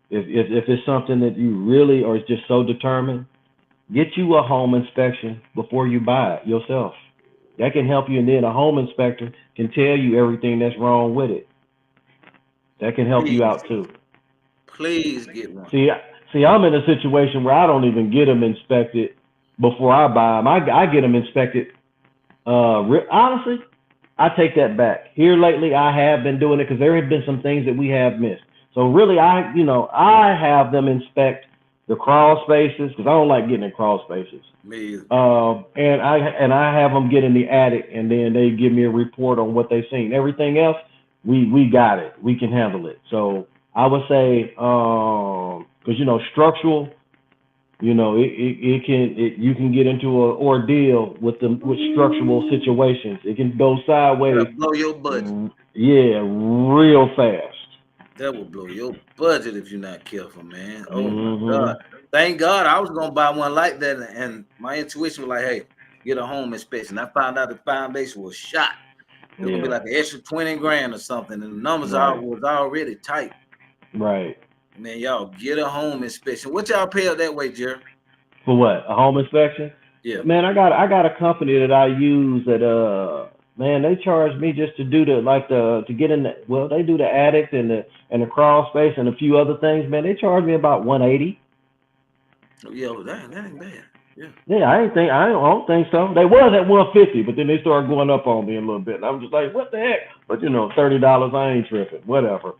If it's something that you really are just so determined, get you a home inspection before you buy it yourself. That can help you, and then a home inspector can tell you everything that's wrong with it. That can help you out too. Please get one. See, I'm in a situation where I don't even get them inspected before I buy them. I get them inspected. Honestly, I take that back. Here lately, I have been doing it because there have been some things that we have missed. So really, I have them inspect the crawl spaces because I don't like getting in crawl spaces. Me either. And I have them get in the attic, and then they give me a report on what they've seen. Everything else, we got it. We can handle it. So I would say, because structural, you can get into an ordeal with structural situations. It can go sideways. Blow your budget. Yeah, real fast. That will blow your budget if you're not careful, man. Oh my God! Thank God I was gonna buy one like that, and my intuition was like, "Hey, get a home inspection." I found out the foundation was shot. It was gonna be like an extra $20,000 or something, and the numbers was already tight. Right. Man, y'all get a home inspection. What y'all pay up that way, Jerald? For what? A home inspection? Yeah. Man, I got a company that I use that man, they charge me just to do to get in they do the attic and the crawl space and a few other things, man. They charge me about $180. Yeah, that ain't bad. Yeah, I don't think so. They was at 150, but then they started going up on me a little bit. And I'm just like, what the heck? But $30, I ain't tripping. Whatever.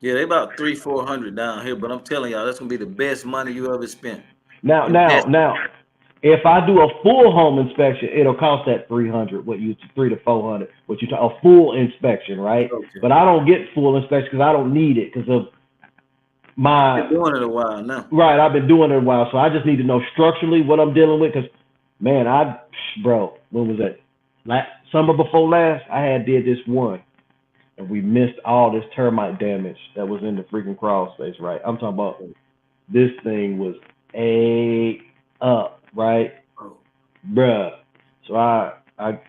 Yeah, they about 300-400 down here, but I'm telling y'all, that's gonna be the best money you ever spent. Now, now, Invest. now, if I do a full home inspection, it'll cost that 300. What you 300 to 400? What you talk a full inspection, right? Okay. But I don't get full inspection because I don't need it because of Been my doing it a while now. right. I've been doing it a while, so I just need to know structurally what I'm dealing with. Because man, bro, when was that? Summer before last, I had did this one, and we missed all this termite damage that was in the freaking crawl space. Right? I'm talking about this thing was a up, right, Oh, bruh. So I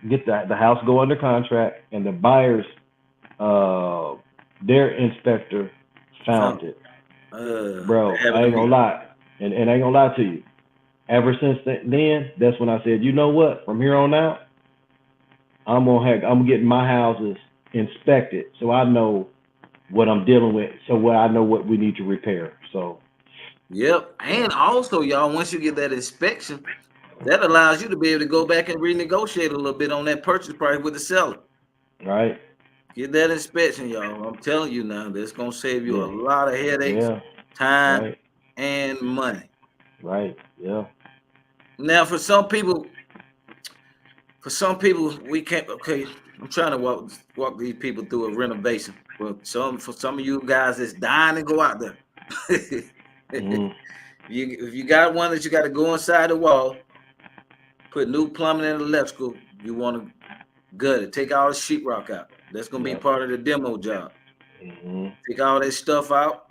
get the house go under contract, and the buyers, their inspector found it, bro. they having I a ain't gonna meeting. lie, and I ain't gonna lie to you. Ever since then, that's when I said, you know what? From here on out, I'm getting my houses inspected, so I know what I'm dealing with, so I know what we need to repair. So Yep. And also, y'all, once you get that inspection, that allows you to be able to go back and renegotiate a little bit on that purchase price with the seller. right, Get that inspection, y'all. I'm telling you now, that's gonna save you a yeah, lot of headaches, yeah, time, right, and money. right, yeah, Now, for some people, we can't. Okay, I'm trying to walk these people through a renovation. For some of you guys that's dying to go out there. mm, If you got one that you got to go inside the wall, put new plumbing and electrical, you want to gut it. Take all the sheetrock out. That's gonna be yeah, part of the demo job. mm, Take all that stuff out.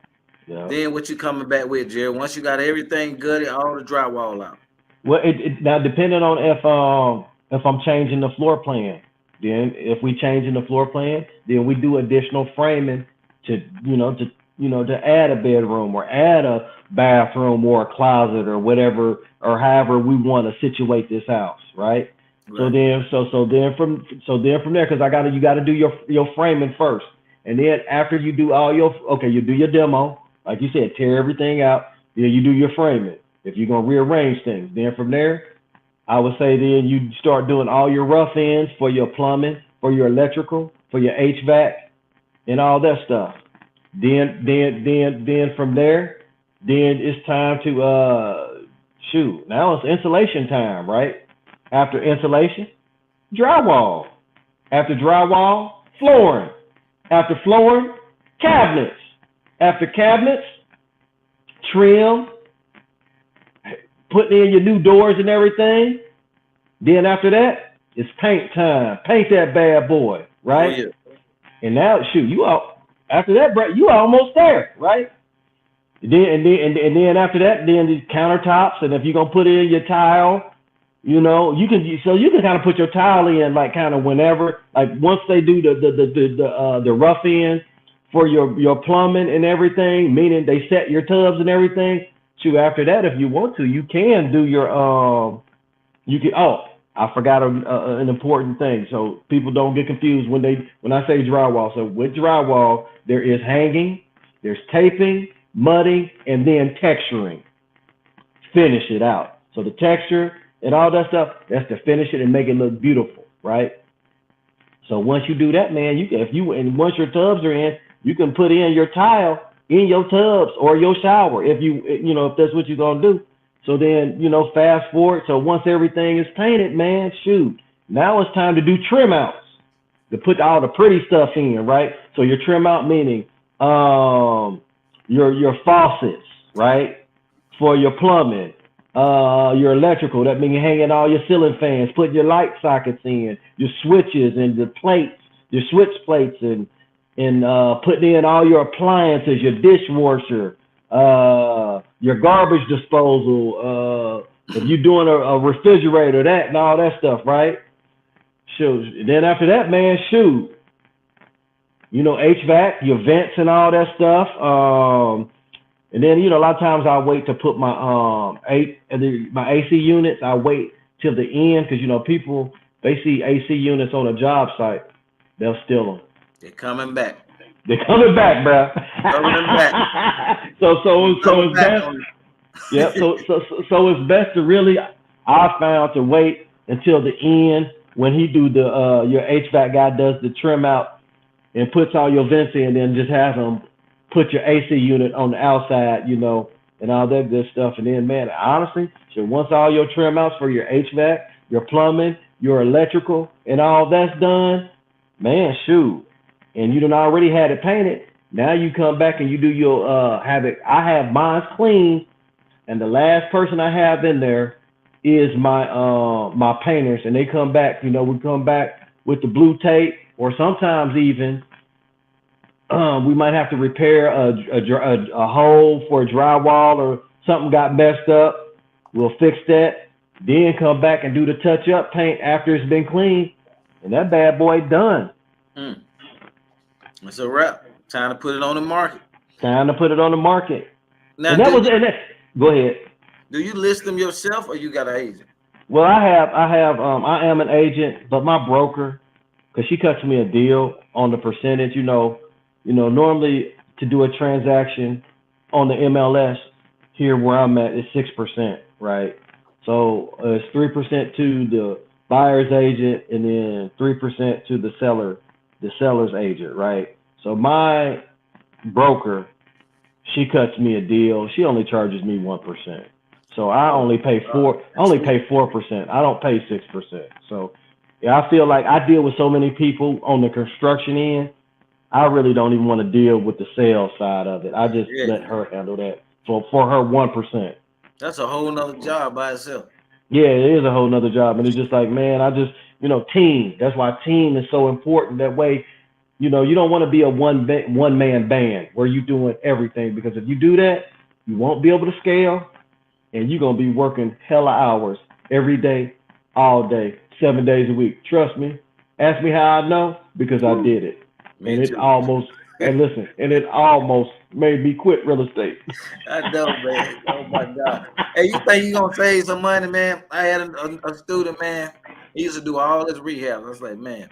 yeah. Then what you coming back with, Jerry? Once you got everything gutted, all the drywall out. Well, it now depending on if I'm changing the floor plan. Then if we changing the floor plan, then we do additional framing to to add a bedroom or add a bathroom or a closet or whatever or however we want to situate this house, right? So Right. then from there, because you got to do your framing first, and then after you do you do your demo, like you said, tear everything out. Then you do your framing. If you're gonna rearrange things, then from there, I would say then you start doing all your rough ends for your plumbing, for your electrical, for your HVAC, and all that stuff. Then from there, then it's time to shoot. Now it's insulation time, right? After insulation, drywall. After drywall, flooring. After flooring, cabinets. After cabinets, trim, putting in your new doors and everything. Then after that, it's paint time. Paint that bad boy, Oh right? yeah. And now, shoot, you out. After that, bro, you almost there, right? And then after that, then the countertops. And if you're gonna put in your tile, you can kind of put your tile in like kind of whenever, like once they do the rough end for your plumbing and everything, meaning they set your tubs and everything. Shoot, after that, if you want to, you can do your you can. Oh, I forgot an important thing, so people don't get confused when I say drywall. So with drywall, there is hanging, there's taping, mudding, and then texturing. Finish it out. So the texture and all that stuff, that's to finish it and make it look beautiful, right? So once you do that, man, once your tubs are in, you can put in your tile in your tubs or your shower if that's what you're gonna do. So then, fast forward. So once everything is painted, man, shoot. Now it's time to do trim outs to put all the pretty stuff in, right? So your trim out meaning your faucets, right? For your plumbing, your electrical, that means hanging all your ceiling fans, putting your light sockets in, your switches and the plates, your switch plates and putting in all your appliances, your dishwasher, your garbage disposal, if you're doing a refrigerator, that and all that stuff, right? Shoot. Then after that, man, shoot. HVAC, your vents and all that stuff. And then, a lot of times I wait to put my my AC units. I wait till the end because people they see AC units on a job site, they'll steal them. They're coming back. They're coming back, bro. Coming back. so Coming it's back best. on Yep. So it's best to really I found to wait until the end when he do the your HVAC guy does the trim out and puts all your vents in, and then just have him put your AC unit on the outside, you know, and all that good stuff. And then, man, honestly, so once all your trim outs for your HVAC, your plumbing, your electrical, and all that's done, man, shoot, and you done already had it painted. Now you come back and you do your have it. I have mine clean, and the last person I have in there is my painters, and they come back. You know, we come back with the blue tape, or sometimes even we might have to repair a hole for a drywall or something got messed up. We'll fix that. Then come back and do the touch up paint after it's been cleaned, and that bad boy done. It's a wrap. Time to put it on the market. Time to put it on the market. Now, And that was and that, go ahead. do you list them yourself or you got an agent? Well, I am an agent, but my broker, because she cuts me a deal on the percentage. Normally to do a transaction on the MLS here where I'm at is 6%, right? So it's 3% to the buyer's agent, and then 3% to the seller's agent, right? So my broker, she cuts me a deal. She only charges me 1%. So I only pay 4%. I don't pay 6%. So yeah, I feel like I deal with so many people on the construction end. I really don't even want to deal with the sales side of it. I just let her handle that for her 1%. That's a whole nother job by itself. Yeah, it is a whole nother job, and it's just like, man, I just team. That's why team is so important. That way, you don't want to be a one man band where you're doing everything, because if you do that, you won't be able to scale, and you're gonna be working hella hours every day, all day, 7 days a week. Trust me. Ask me how I know, because I did it. Me and too. it almost made me quit real estate. I know, man. Oh my God. Hey, you think you gonna save some money, man? I had a student, man. He used to do all this rehab. I was like, man,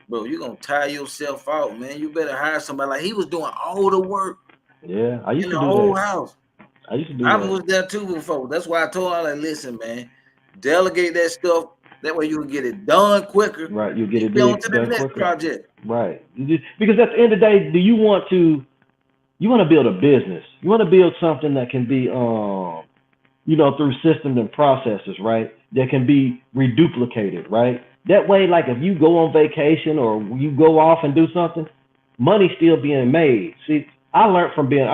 bro, you gonna tire yourself out, man. You better hire somebody. Like, he was doing all the work Yeah, I used in to the do whole that. house. I used to do I that. was there too before. That's why I told him, like, listen, man, delegate that stuff. That way you can get it done quicker. Right, you get And it be on to the done next quicker. project. Right. Because at the end of the day, do you want to build a business? You want to build something that can be through systems and processes, right? That can be reduplicated, right? That way, like if you go on vacation or you go off and do something, money's still being made. See, I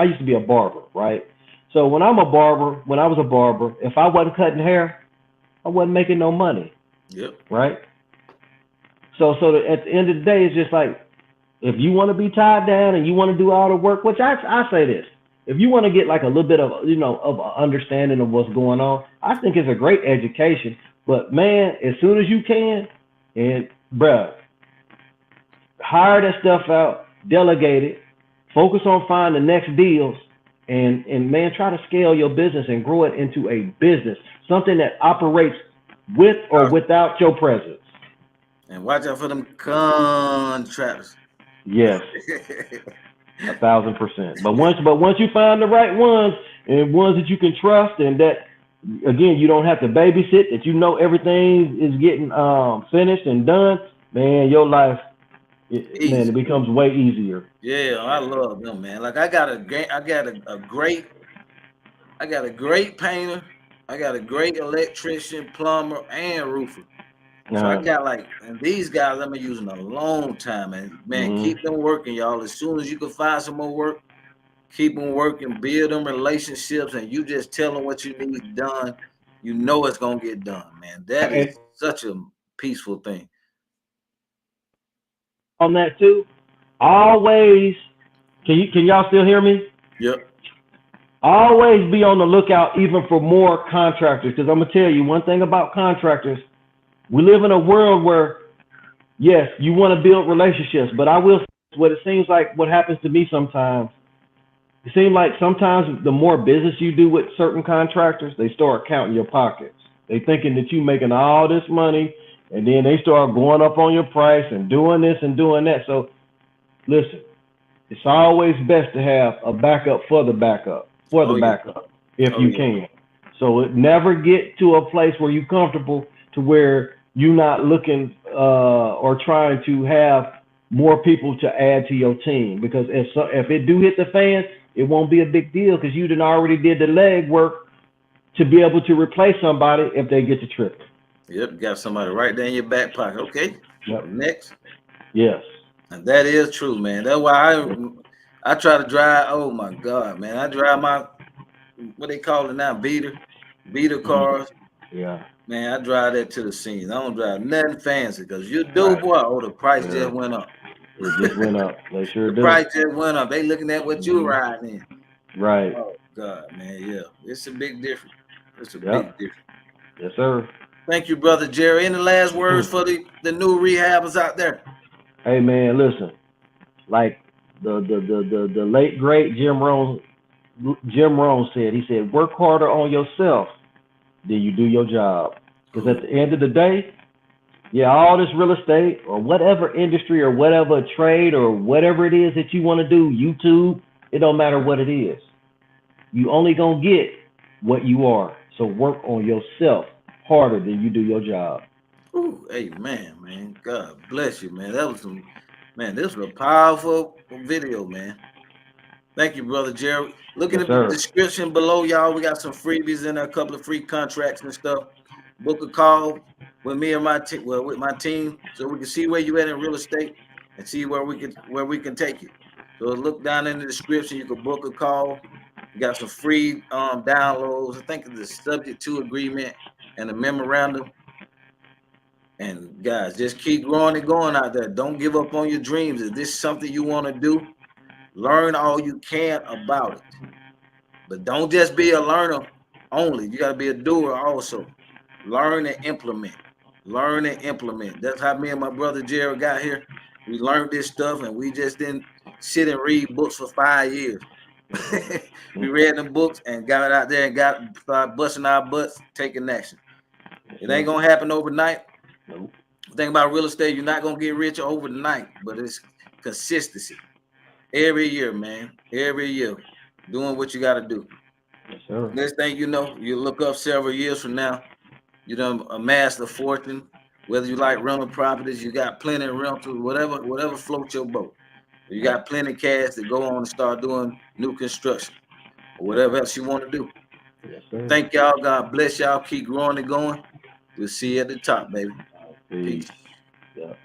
used to be a barber, right? So when I was a barber, if I wasn't cutting hair, I wasn't making no money. Yep. Right. So at the end of the day, it's just like, if you want to be tied down and you want to do all the work, which I say this, if you want to get like a little bit of of an understanding of what's going on, I think it's a great education. But man, as soon as you can, and bruh, hire that stuff out, delegate it, focus on finding the next deals, and man, try to scale your business and grow it into a business, something that operates with or without your presence. And watch out for them contractors. Yes, 1,000%. But once you find the right ones, and ones that you can trust, and that again you don't have to babysit, that everything is getting finished and done, man, your life, it becomes way easier. Yeah, I love them, man. Like I got a great painter, I got a great electrician, plumber, and roofer. So I got and these guys I've been using a long time, and man, keep them working, y'all. As soon as you can find some more work, keep them working, build them relationships, and you just tell them what you need done. You know it's gonna get done, man. That is such a peaceful thing. On that too, always, can y'all still hear me? Yep. Always be on the lookout, even for more contractors, because I'm gonna tell you one thing about contractors. We live in a world where, yes, you want to build relationships, but I will say what it seems like what happens to me sometimes. It seems like sometimes the more business you do with certain contractors, they start counting your pockets. They thinking that you making all this money, and then they start going up on your price and doing this and doing that. So listen, it's always best to have a backup for the backup, if you can. So it never get to a place where you comfortable to where you're not looking or trying to have more people to add to your team. Because if it do hit the fan, it won't be a big deal because you done already did the leg work to be able to replace somebody if they get to trip. Yep, got somebody right there in your back pocket. Okay, Yep. next. Yes. And that is true, man. That's why I try to drive. Oh my God, man! I drive my what they call it now, beater Mhm. cars. Yeah. Man, I drive that to the scene. I don't drive nothing fancy because you do, Right. boy. Oh, the price Yeah. just went up. It just went up. They sure The do. price just went up. They looking at what you Hmm. riding in. Right. Oh God, man, yeah, it's a big difference. It's a big Yep. difference. Yes, sir. Thank you, brother Jerry. Any last words for the new rehabbers out there? Hey man, listen. Like the late great Jim Rohn said. He said, "Work harder on yourself than you do your job." Because at Ooh, the end of the day, yeah, all this real estate or whatever industry or whatever trade or whatever it is that you want to do, YouTube, it don't matter what it is. You only gonna get what you are. So work on yourself harder than you do your job. ooh, amen, man. God bless you, man. That was some, man. This was a powerful video, man. Thank you, brother Jerry. Look in Yes, the sir. description below, y'all. We got some freebies in there, a couple of free contracts and stuff. Book a call with me and my team, well, with my team, so we can see where you at in real estate and see where we can take you. So look down in the description. You can book a call. You got some free downloads. I think it's the subject to agreement and a memorandum. And guys, just keep growing and going out there. Don't give up on your dreams. If this is something you want to do, learn all you can about it. But don't just be a learner only. You got to be a doer also. Learn and implement. Learn and implement. That's how me and my brother Jerald got here. We learned this stuff and we just didn't sit and read books for 5 years. We read the books and got out there and started busting our butts, taking action. Yes, It ain't sir. gonna happen overnight. Nope. The thing about real estate, you're not gonna get rich overnight, but it's consistency. Every year, man. Every year. Doing what you gotta do. Yes, sir. Next thing you know, you look up several years from now, you done amassed a fortune. Whether you like rental properties, you got plenty of rentals, whatever floats your boat. You Yep. got plenty of cash to go on and start doing new construction or Yep. whatever else you want to do. Yes, sir. Thank y'all. God bless y'all. Keep growing and going. We'll see you at the top, baby. Peace. Peace. Yep.